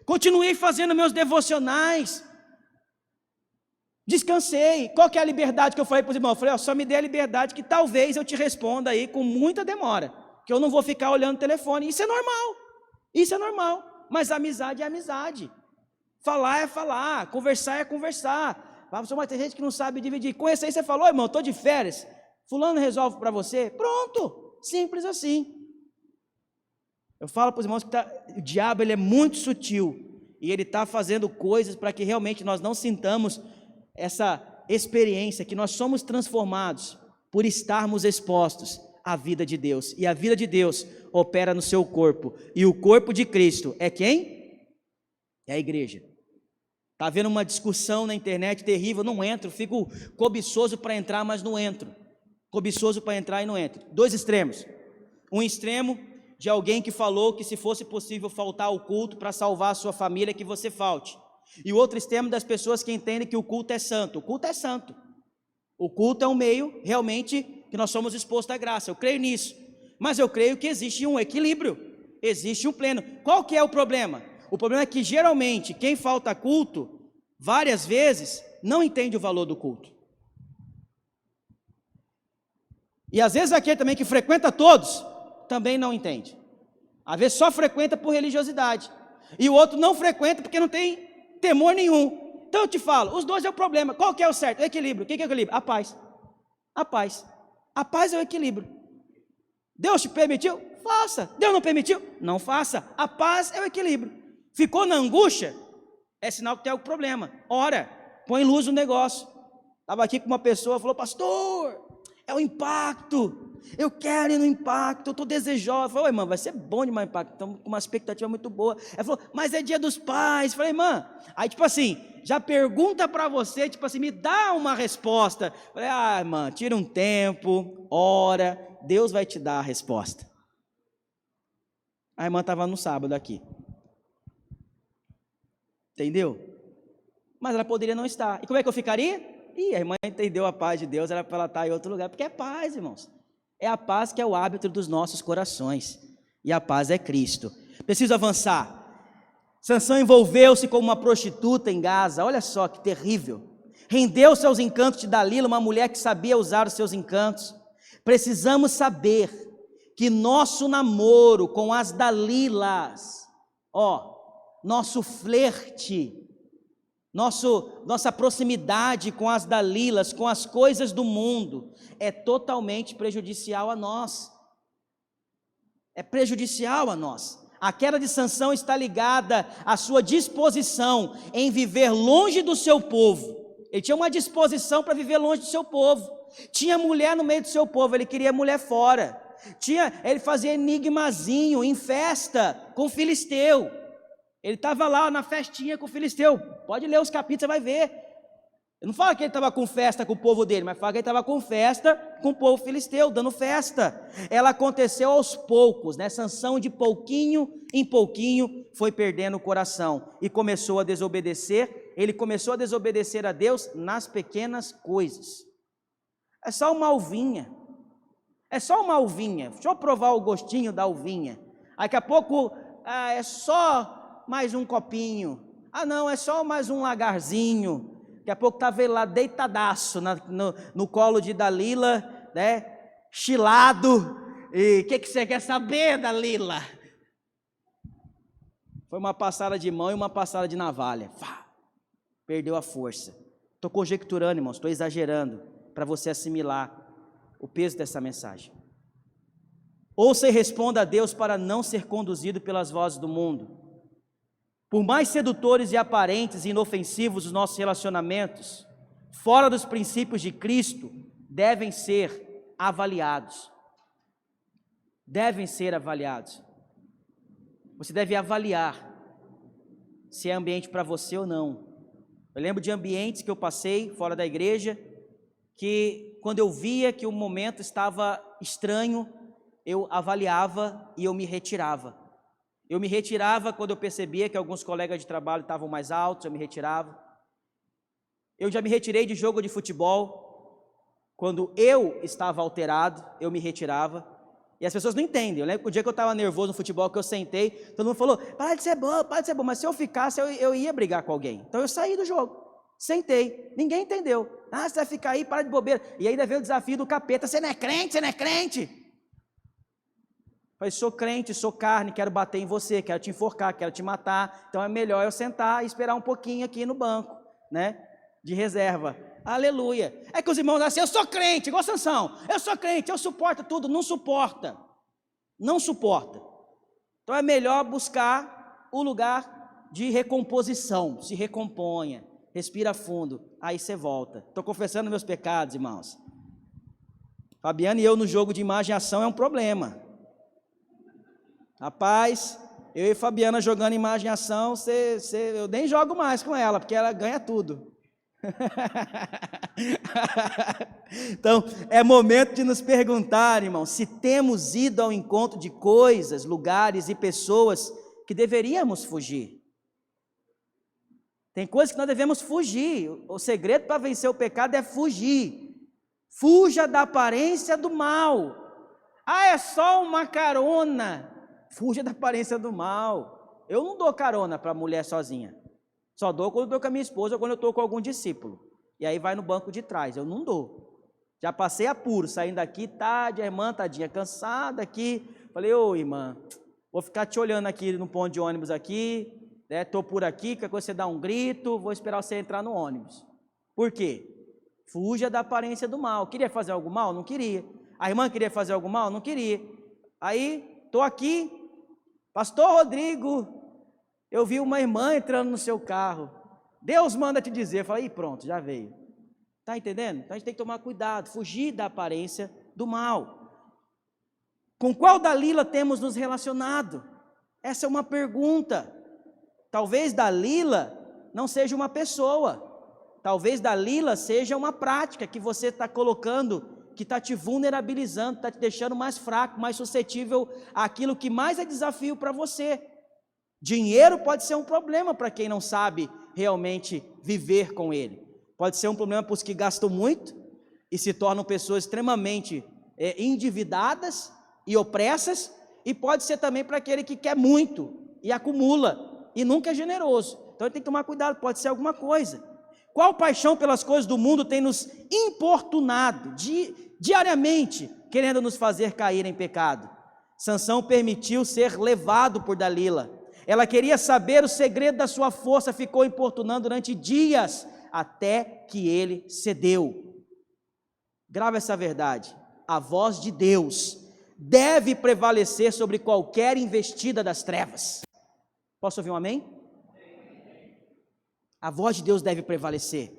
S5: Continuei fazendo meus devocionais. Descansei. Qual que é a liberdade que eu falei para os irmãos? Eu falei, só me dê a liberdade que talvez eu te responda aí com muita demora, que eu não vou ficar olhando o telefone. Isso é normal, mas amizade é amizade. Falar é falar, conversar é conversar. Mas tem gente que não sabe dividir. Com esse aí você falou, irmão, estou de férias, fulano resolve para você, pronto, simples assim. Eu falo para os irmãos que o diabo ele é muito sutil, e ele está fazendo coisas para que realmente nós não sintamos essa experiência que nós somos transformados por estarmos expostos à vida de Deus. E a vida de Deus opera no seu corpo. E o corpo de Cristo é quem? É a igreja. Está havendo uma discussão na internet terrível, não entro, fico cobiçoso para entrar, mas não entro. Cobiçoso para entrar e não entro. Dois extremos. Um extremo de alguém que falou que se fosse possível faltar ao culto para salvar a sua família, que você falte. E o outro extremo das pessoas que entendem que o culto é santo. O culto é santo. O culto é um meio, realmente, que nós somos expostos à graça. Eu creio nisso. Mas eu creio que existe um equilíbrio. Existe um pleno. Qual que é o problema? O problema é que, geralmente, quem falta culto, várias vezes, não entende o valor do culto. E às vezes aquele também que frequenta todos, também não entende. Às vezes só frequenta por religiosidade. E o outro não frequenta porque não tem temor nenhum. Então eu te falo, os dois é o problema. Qual que é o certo? O equilíbrio. O que é o equilíbrio? A paz. A paz. A paz é o equilíbrio. Deus te permitiu? Faça. Deus não permitiu? Não faça. A paz é o equilíbrio. Ficou na angústia? É sinal que tem algum problema. Ora, põe luz no negócio. Estava aqui com uma pessoa, falou, pastor, é o impacto. Eu quero ir no impacto, eu estou desejosa. Eu falei, irmã, vai ser bom demais o impacto, estamos com uma expectativa muito boa. Ela falou, mas é dia dos pais. Eu falei, irmã, aí tipo assim, já pergunta para você, tipo assim, me dá uma resposta. Eu falei, irmã, tira um tempo, ora, Deus vai te dar a resposta. A irmã estava no sábado aqui. Entendeu? Mas ela poderia não estar. E como é que eu ficaria? A irmã entendeu a paz de Deus, era para ela estar em outro lugar, porque é paz, irmãos. É a paz que é o árbitro dos nossos corações. E a paz é Cristo. Preciso avançar. Sansão envolveu-se com uma prostituta em Gaza. Olha só que terrível. Rendeu-se aos encantos de Dalila, uma mulher que sabia usar os seus encantos. Precisamos saber que nosso namoro com as Dalilas, nosso flerte, nossa proximidade com as Dalilas, com as coisas do mundo, é totalmente prejudicial a nós. É prejudicial a nós. A queda de Sansão está ligada à sua disposição em viver longe do seu povo. Ele tinha uma disposição para viver longe do seu povo. Tinha mulher no meio do seu povo, ele queria mulher fora. Ele fazia enigmazinho em festa com o filisteu. Ele estava lá na festinha com o filisteu. Pode ler os capítulos, você vai ver. Eu não falo que ele estava com festa com o povo dele, mas fala que ele estava com festa com o povo filisteu, dando festa. Ela aconteceu aos poucos, né? Sansão de pouquinho em pouquinho foi perdendo o coração e começou a desobedecer. Ele começou a desobedecer a Deus nas pequenas coisas. É só uma uvinha. É só uma uvinha. Deixa eu provar o gostinho da uvinha. Daqui a pouco é só mais um copinho. Não, é só mais um lagarzinho. Daqui a pouco estava ele lá deitadaço no colo de Dalila, né? Chilado. E o que você quer saber, Dalila? Foi uma passada de mão e uma passada de navalha. Perdeu a força. Estou conjecturando, irmãos, estou exagerando, para você assimilar o peso dessa mensagem. Ouça e responda a Deus para não ser conduzido pelas vozes do mundo. Por mais sedutores e aparentes e inofensivos os nossos relacionamentos, fora dos princípios de Cristo, devem ser avaliados. Devem ser avaliados. Você deve avaliar se é ambiente para você ou não. Eu lembro de ambientes que eu passei fora da igreja, que quando eu via que o momento estava estranho, eu avaliava e eu me retirava. Eu me retirava quando eu percebia que alguns colegas de trabalho estavam mais altos, eu me retirava. Eu já me retirei de jogo de futebol, quando eu estava alterado, eu me retirava. E as pessoas não entendem. Eu lembro que o dia que eu estava nervoso no futebol, que eu sentei, todo mundo falou, para de ser bom, mas se eu ficasse, eu ia brigar com alguém. Então eu saí do jogo, sentei, ninguém entendeu. Você vai ficar aí, para de bobeira. E ainda veio o desafio do capeta, você não é crente, você não é crente. Falei, sou crente, sou carne, quero bater em você, quero te enforcar, quero te matar. Então é melhor eu sentar e esperar um pouquinho aqui no banco, né, de reserva. Aleluia. É que os irmãos assim, eu sou crente, igual Sansão, eu sou crente, eu suporto tudo. Não suporta, não suporta. Então é melhor buscar o lugar de recomposição. Se recomponha, respira fundo, aí você volta. Estou confessando meus pecados, irmãos. Fabiana e eu no jogo de imagem e ação é um problema. Rapaz, eu e Fabiana jogando imagem e ação, eu nem jogo mais com ela, porque ela ganha tudo. Então, é momento de nos perguntar, irmão, se temos ido ao encontro de coisas, lugares e pessoas que deveríamos fugir. Tem coisas que nós devemos fugir. O segredo para vencer o pecado é fugir. Fuja da aparência do mal. É só uma carona. Fuja da aparência do mal. Eu não dou carona para mulher sozinha. Só dou quando eu estou com a minha esposa ou quando eu estou com algum discípulo. E aí vai no banco de trás. Eu não dou. Já passei apuro, saindo daqui, tarde, a irmã, tadinha, cansada aqui. Falei, ô irmã, vou ficar te olhando aqui no ponto de ônibus aqui, né? Estou por aqui, quer que você dá um grito, vou esperar você entrar no ônibus. Por quê? Fuja da aparência do mal. Queria fazer algo mal? Não queria. A irmã queria fazer algo mal? Não queria. Aí, estou aqui, pastor Rodrigo, eu vi uma irmã entrando no seu carro, Deus manda te dizer. Eu falei, pronto, já veio. Está entendendo? Então a gente tem que tomar cuidado, fugir da aparência do mal. Com qual Dalila temos nos relacionado? Essa é uma pergunta. Talvez Dalila não seja uma pessoa, talvez Dalila seja uma prática que você está colocando, que está te vulnerabilizando, está te deixando mais fraco, mais suscetível àquilo que mais é desafio para você. Dinheiro pode ser um problema para quem não sabe realmente viver com ele. Pode ser um problema para os que gastam muito e se tornam pessoas extremamente endividadas e opressas, e pode ser também para aquele que quer muito e acumula e nunca é generoso. Então ele tem que tomar cuidado, pode ser alguma coisa. Qual paixão pelas coisas do mundo tem nos importunado diariamente, querendo nos fazer cair em pecado? Sansão permitiu ser levado por Dalila. Ela queria saber o segredo da sua força, ficou importunando durante dias, até que ele cedeu. Grava essa verdade: a voz de Deus deve prevalecer sobre qualquer investida das trevas. Posso ouvir um amém? A voz de Deus deve prevalecer.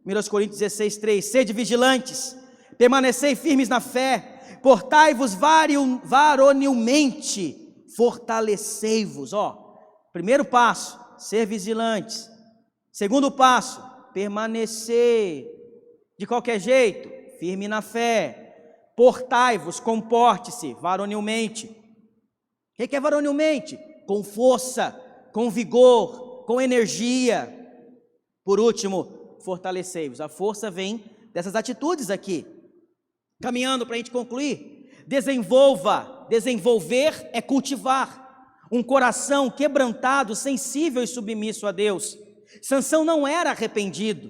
S5: 1 Coríntios 16, 3, sede vigilantes, permanecei firmes na fé, portai-vos varonilmente, fortalecei-vos. Primeiro passo, ser vigilantes. Segundo passo, permanecer de qualquer jeito, firme na fé. Portai-vos, comporte-se varonilmente. O que é varonilmente? Com força, com vigor, com energia. Por último, fortalecei-vos. A força vem dessas atitudes aqui. Caminhando para a gente concluir. Desenvolver é cultivar. Um coração quebrantado, sensível e submisso a Deus. Sansão não era arrependido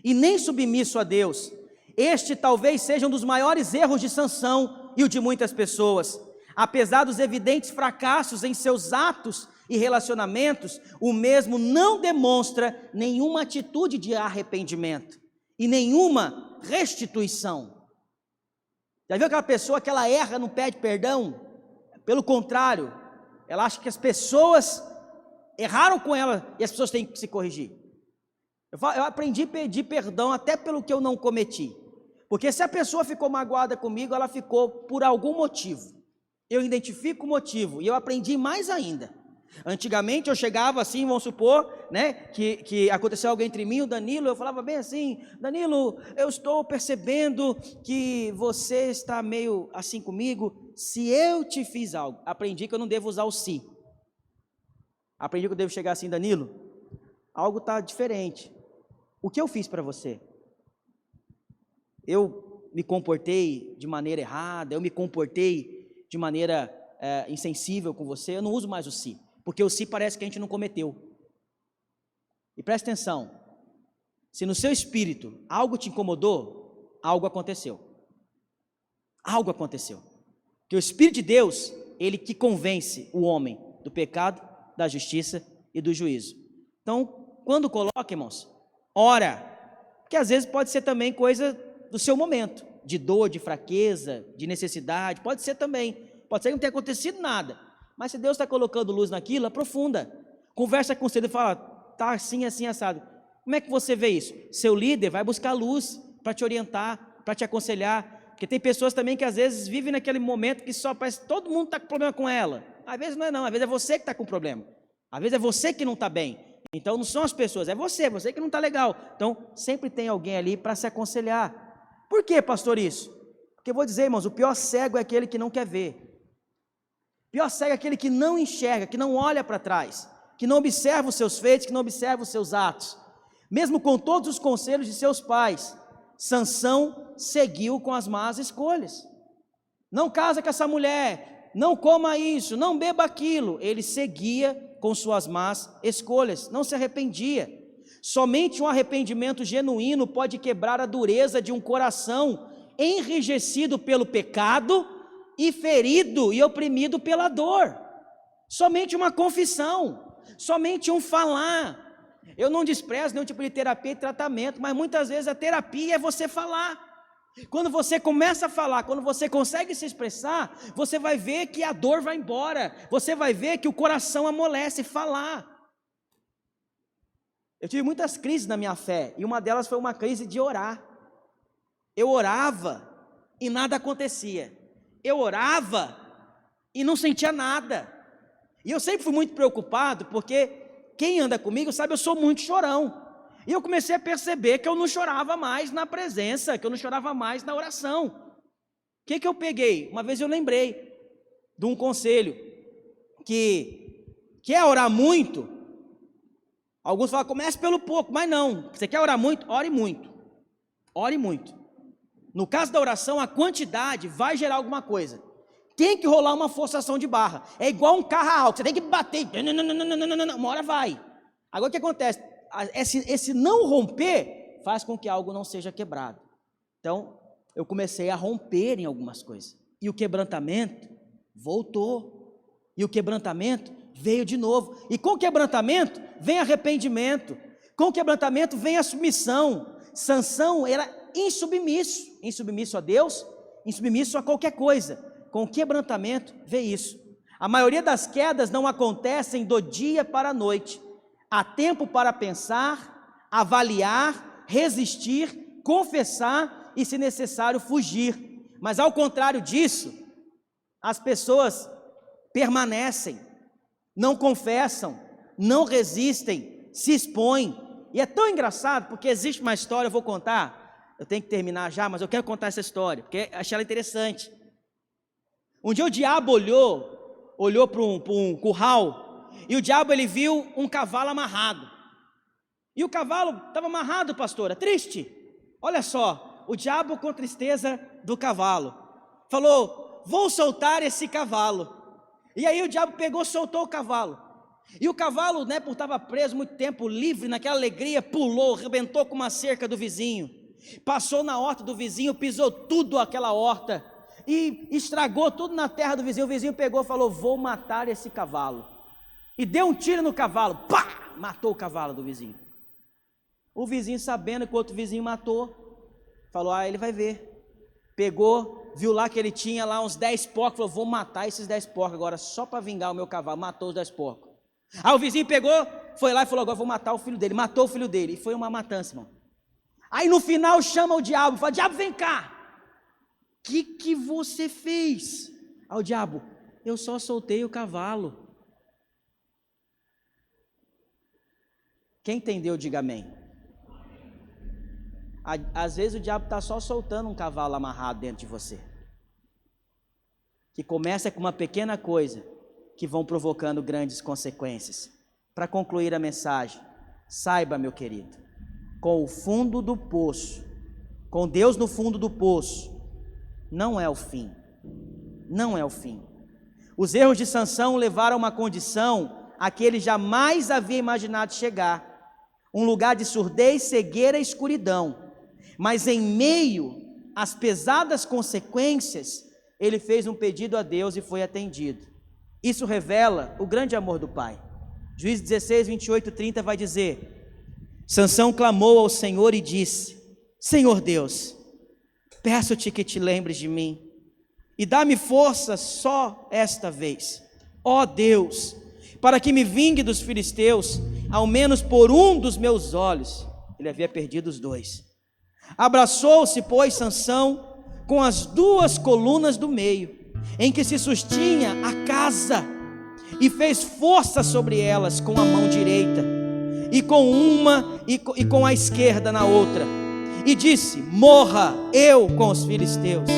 S5: e nem submisso a Deus. Este talvez seja um dos maiores erros de Sansão e o de muitas pessoas. Apesar dos evidentes fracassos em seus atos e relacionamentos, o mesmo não demonstra nenhuma atitude de arrependimento. e nenhuma restituição. Já viu aquela pessoa que ela erra, não pede perdão? Pelo contrário, ela acha que as pessoas erraram com ela e as pessoas têm que se corrigir. Eu aprendi a pedir perdão até pelo que eu não cometi. Porque se a pessoa ficou magoada comigo, ela ficou por algum motivo. Eu identifico o motivo e eu aprendi mais ainda. Antigamente eu chegava assim, vamos supor, né, que aconteceu algo entre mim e o Danilo, eu falava bem assim: Danilo, eu estou percebendo que você está meio assim comigo, se eu te fiz algo. Aprendi que eu não devo usar o se. Aprendi que eu devo chegar assim: Danilo, algo está diferente. O que eu fiz para você? Eu me comportei de maneira errada, eu me comportei de maneira insensível com você, eu não uso mais o se, porque o se parece que a gente não cometeu. E presta atenção, se no seu espírito algo te incomodou, algo aconteceu. Algo aconteceu. Porque o Espírito de Deus, ele que convence o homem do pecado, da justiça e do juízo. Então, quando coloca, irmãos, ora, porque às vezes pode ser também coisa do seu momento, de dor, de fraqueza, de necessidade, pode ser também, pode ser que não tenha acontecido nada, mas se Deus está colocando luz naquilo, aprofunda, conversa com você e fala: tá assim, assim, assado, como é que você vê isso? Seu líder vai buscar luz para te orientar, para te aconselhar, porque tem pessoas também que às vezes vivem naquele momento que só parece que todo mundo está com problema com ela, às vezes não é não, às vezes é você que está com problema, às vezes é você que não está bem. Então não são as pessoas, é você que não está legal. Então sempre tem alguém ali para se aconselhar. Por que, pastor, isso? Porque eu vou dizer, irmãos, o pior cego é aquele que não quer ver. O pior cego é aquele que não enxerga, que não olha para trás, que não observa os seus feitos, que não observa os seus atos. Mesmo com todos os conselhos de seus pais, Sansão seguiu com as más escolhas. Não casa com essa mulher, não coma isso, não beba aquilo. Ele seguia com suas más escolhas, não se arrependia. Somente um arrependimento genuíno pode quebrar a dureza de um coração enrijecido pelo pecado e ferido e oprimido pela dor. Somente uma confissão, somente um falar. Eu não desprezo nenhum tipo de terapia e tratamento, mas muitas vezes a terapia é você falar. Quando você começa a falar, quando você consegue se expressar, você vai ver que a dor vai embora, você vai ver que o coração amolece falar. Eu tive muitas crises na minha fé, e uma delas foi uma crise de orar. Eu orava e nada acontecia. Eu orava e não sentia nada. E eu sempre fui muito preocupado, porque quem anda comigo sabe, eu sou muito chorão. E eu comecei a perceber que eu não chorava mais na presença, que eu não chorava mais na oração. O que eu peguei? Uma vez eu lembrei de um conselho, que quer orar muito. Alguns falam: comece pelo pouco, mas não, você quer orar muito? Ore muito, ore muito. No caso da oração, a quantidade vai gerar alguma coisa, tem que rolar uma forçação de barra, é igual um carro a álcool, você tem que bater, uma hora vai. Agora o que acontece? Esse não romper faz com que algo não seja quebrado. Então, eu comecei a romper em algumas coisas, e o quebrantamento voltou, e o quebrantamento veio de novo, e com o quebrantamento vem arrependimento, com o quebrantamento vem a submissão. Sansão era insubmisso a Deus, insubmisso a qualquer coisa. Com o quebrantamento veio isso. A maioria das quedas não acontecem do dia para a noite. Há tempo para pensar, avaliar, resistir, confessar e, se necessário, fugir. Mas ao contrário disso, as pessoas permanecem, não confessam, não resistem, se expõem. E é tão engraçado, porque existe uma história, eu vou contar, eu tenho que terminar já, mas eu quero contar essa história, porque achei ela interessante. Um dia o diabo olhou para um curral, e o diabo ele viu um cavalo amarrado. E o cavalo estava amarrado, pastora, triste. Olha só, o diabo com tristeza do cavalo, falou: vou soltar esse cavalo. E aí o diabo pegou, soltou o cavalo. E o cavalo, né, por estava preso muito tempo, livre, naquela alegria, pulou, arrebentou com uma cerca do vizinho, passou na horta do vizinho, pisou tudo aquela horta, e estragou tudo na terra do vizinho. O vizinho pegou e falou: vou matar esse cavalo. E deu um tiro no cavalo, pá, matou o cavalo do vizinho. O vizinho, sabendo que o outro vizinho matou, falou, ele vai ver. Pegou, viu lá que ele tinha lá uns 10 porcos, falou, vou matar esses 10 porcos agora, só para vingar o meu cavalo. Matou os 10 porcos. Aí o vizinho pegou, foi lá e falou, agora vou matar o filho dele. Matou o filho dele, e foi uma matança, irmão. Aí no final chama o diabo, fala, diabo, vem cá. O que você fez? Aí o diabo, eu só soltei o cavalo. Quem entendeu, diga amém. Às vezes o diabo está só soltando um cavalo amarrado dentro de você, que começa com uma pequena coisa, que vão provocando grandes consequências. Para concluir a mensagem, saiba, meu querido, com o fundo do poço, com Deus no fundo do poço, não é o fim, não é o fim. Os erros de Sansão levaram a uma condição a que ele jamais havia imaginado chegar, um lugar de surdez, cegueira e escuridão. Mas em meio às pesadas consequências, ele fez um pedido a Deus e foi atendido. Isso revela o grande amor do Pai. Juízes 16, 28, 30 vai dizer, Sansão clamou ao Senhor e disse, Senhor Deus, peço-te que te lembres de mim e dá-me força só esta vez, ó Deus, para que me vingue dos filisteus, ao menos por um dos meus olhos. Ele havia perdido os 2. Abraçou-se, pois, Sansão com as 2 colunas do meio, em que se sustinha a casa, e fez força sobre elas com a mão direita, e com uma e com a esquerda na outra, e disse, morra eu com os filisteus.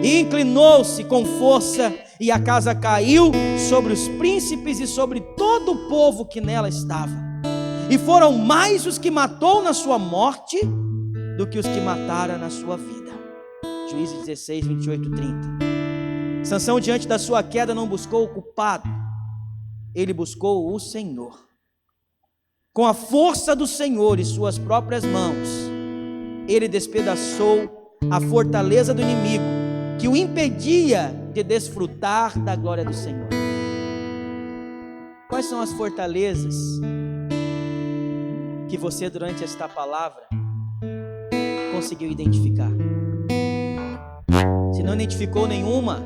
S5: E inclinou-se com força, e a casa caiu sobre os príncipes e sobre todo o povo que nela estava. E foram mais os que matou na sua morte do que os que mataram na sua vida. Juízes 16, 28, 30. Sansão, diante da sua queda, não buscou o culpado, ele buscou o Senhor. Com a força do Senhor e suas próprias mãos, ele despedaçou a fortaleza do inimigo, que o impedia de desfrutar da glória do Senhor. Quais são as fortalezas que você, durante esta palavra, conseguiu identificar? Se não identificou nenhuma,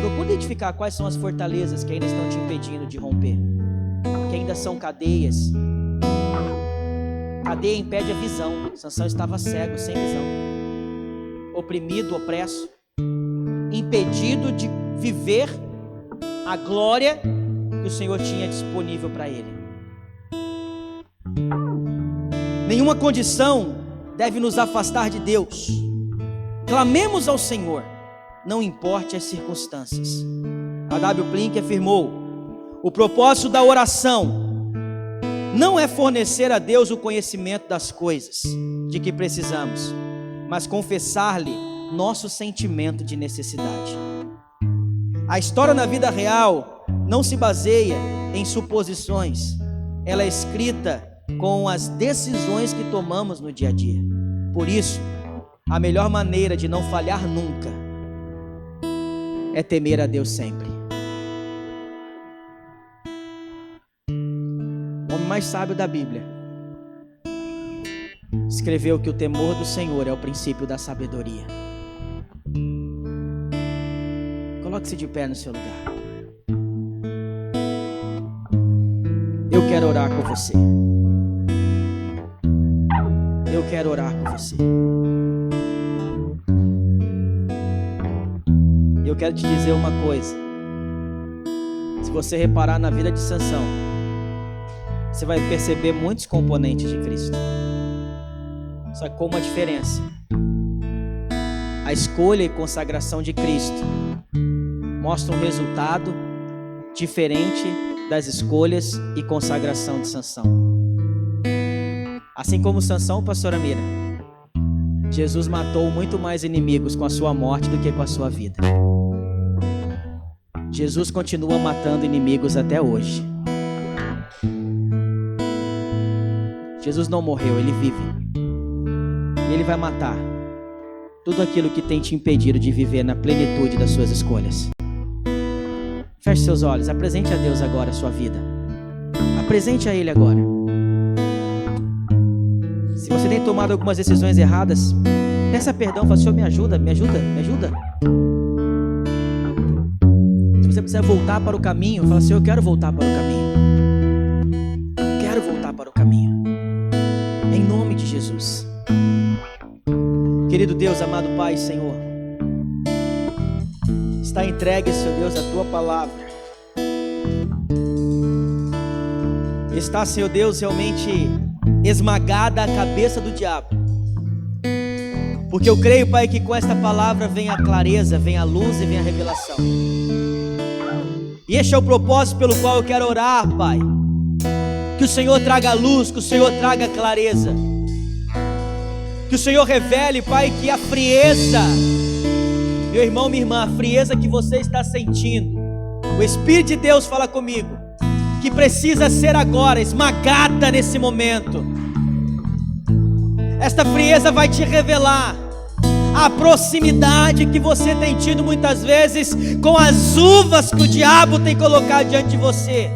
S5: procure identificar quais são as fortalezas que ainda estão te impedindo de romper, que ainda são cadeias. Cadeia impede a visão. Sansão estava cego, sem visão, oprimido, opresso, impedido de viver a glória que o Senhor tinha disponível para ele. Nenhuma condição deve nos afastar de Deus. Clamemos ao Senhor, não importe as circunstâncias. A W. Plink afirmou: o propósito da oração não é fornecer a Deus o conhecimento das coisas de que precisamos, mas confessar-lhe nosso sentimento de necessidade. A história na vida real não se baseia em suposições, ela é escrita com as decisões que tomamos no dia a dia. Por isso, a melhor maneira de não falhar nunca é temer a Deus sempre. O homem mais sábio da Bíblia escreveu que o temor do Senhor é o princípio da sabedoria. Coloque-se de pé no seu lugar. Eu quero orar com você. Eu quero orar com você. Eu quero te dizer uma coisa. Se você reparar na vida de Sansão, você vai perceber muitos componentes de Cristo. Só que com uma diferença: a escolha e consagração de Cristo mostra um resultado diferente das escolhas e consagração de Sansão. Assim como Sansão, pastora Mira, Jesus matou muito mais inimigos com a sua morte do que com a sua vida. Jesus continua matando inimigos até hoje. Jesus não morreu, ele vive. E ele vai matar tudo aquilo que tem te impedido de viver na plenitude das suas escolhas. Feche seus olhos, apresente a Deus agora a sua vida. Apresente a Ele agora. Se você tem tomado algumas decisões erradas, peça perdão, fala, Senhor, me ajuda, me ajuda, me ajuda. Se você precisa voltar para o caminho, fala, Senhor, eu quero voltar para o caminho. Quero voltar para o caminho. Em nome de Jesus. Querido Deus, amado Pai, Senhor, está entregue, Senhor Deus, a Tua palavra. Está, Senhor Deus, realmente esmagada a cabeça do diabo. Porque eu creio, Pai, que com esta palavra vem a clareza, vem a luz e vem a revelação. E este é o propósito pelo qual eu quero orar, Pai. Que o Senhor traga luz, que o Senhor traga clareza. Que o Senhor revele, Pai, que a frieza, meu irmão, minha irmã, a frieza que você está sentindo, o Espírito de Deus fala comigo, que precisa ser agora esmagada nesse momento. Esta frieza vai te revelar a proximidade que você tem tido muitas vezes com as uvas que o diabo tem colocado diante de você.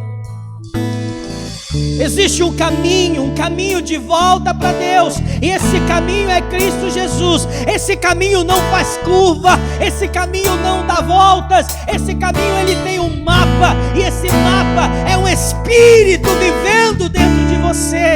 S5: Existe um caminho de volta para Deus, e esse caminho é Cristo Jesus. Esse caminho não faz curva, esse caminho não dá voltas, esse caminho ele tem um mapa, e esse mapa é um Espírito vivendo dentro de você.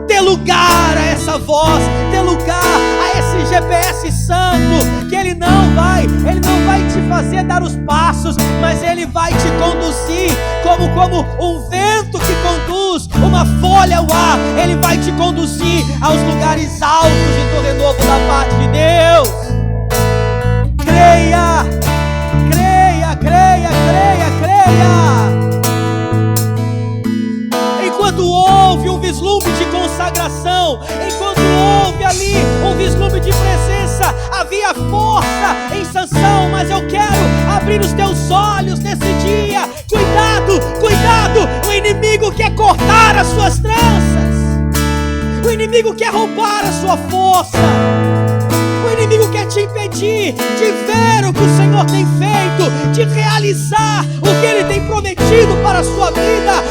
S5: Dê lugar a essa voz, dê lugar a esse GPS santo, que ele não vai te fazer dar os passos, mas ele vai te conduzir como um vento que conduz uma folha ao ar. Ele vai te conduzir aos lugares altos e do renovo da parte de Deus. Creia, creia, creia, creia, creia. Enquanto houve um vislumbre de consagração, enquanto houve ali um vislumbre de presença, havia força em Sansão. Mas eu quero abrir os teus olhos nesse dia. Cuidado, cuidado, o inimigo quer cortar as suas tranças, o inimigo quer roubar a sua força, o inimigo quer te impedir de ver o que o Senhor tem feito, de realizar o que Ele tem prometido para a sua vida.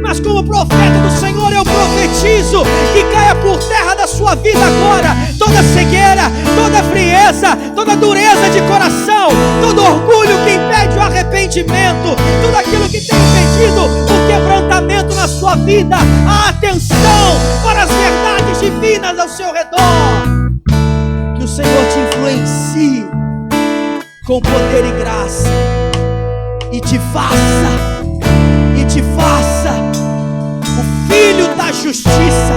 S5: Mas como profeta do Senhor, eu profetizo que caia por terra da sua vida agora toda cegueira, toda frieza, toda dureza de coração, todo orgulho que impede o arrependimento, tudo aquilo que tem impedido o quebrantamento na sua vida, a atenção para as verdades divinas ao seu redor. Que o Senhor te influencie com poder e graça, e te faça o filho da justiça,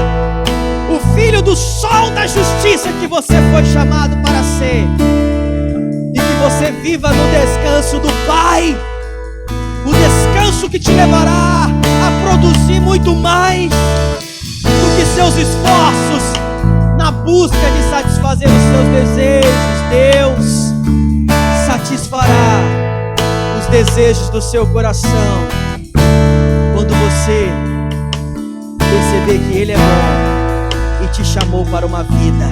S5: o filho do sol da justiça que você foi chamado para ser, e que você viva no descanso do Pai, o descanso que te levará a produzir muito mais do que seus esforços na busca de satisfazer os seus desejos. Deus satisfará os desejos do seu coração quando você perceber que Ele é bom e te chamou para uma vida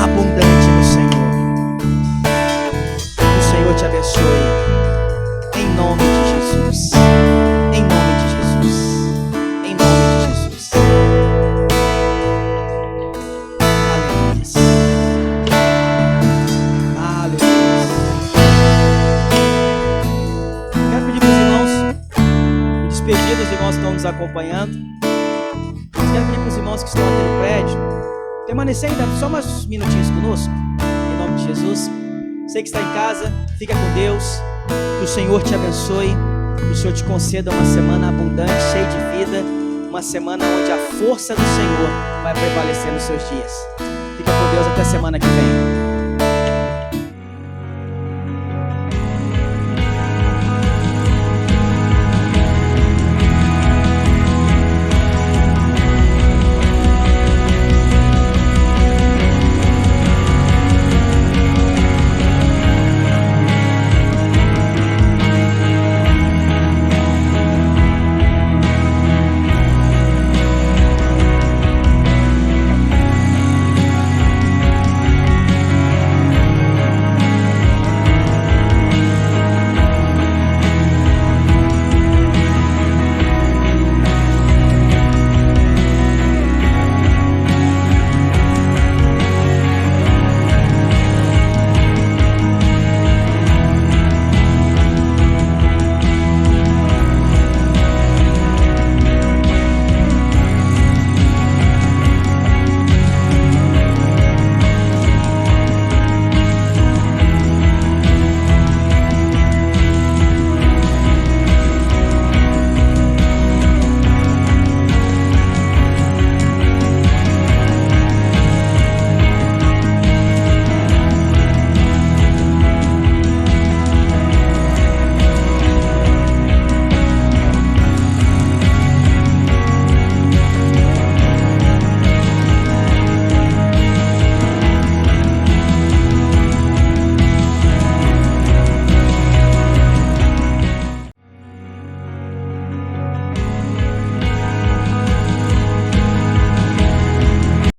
S5: abundante no Senhor. Que o Senhor te abençoe, em nome de Jesus, em nome de Jesus, em nome de Jesus. Aleluia. Aleluia. Quero pedir para os irmãos me despedir dos irmãos que estão nos acompanhando. Quero pedir para os irmãos que estão aqui no prédio permanecer ainda só mais uns minutinhos conosco, em nome de Jesus. Você que está em casa, fica com Deus. Que o Senhor te abençoe, que o Senhor te conceda uma semana abundante, cheia de vida, uma semana onde a força do Senhor vai prevalecer nos seus dias. Fica com Deus, até semana que vem.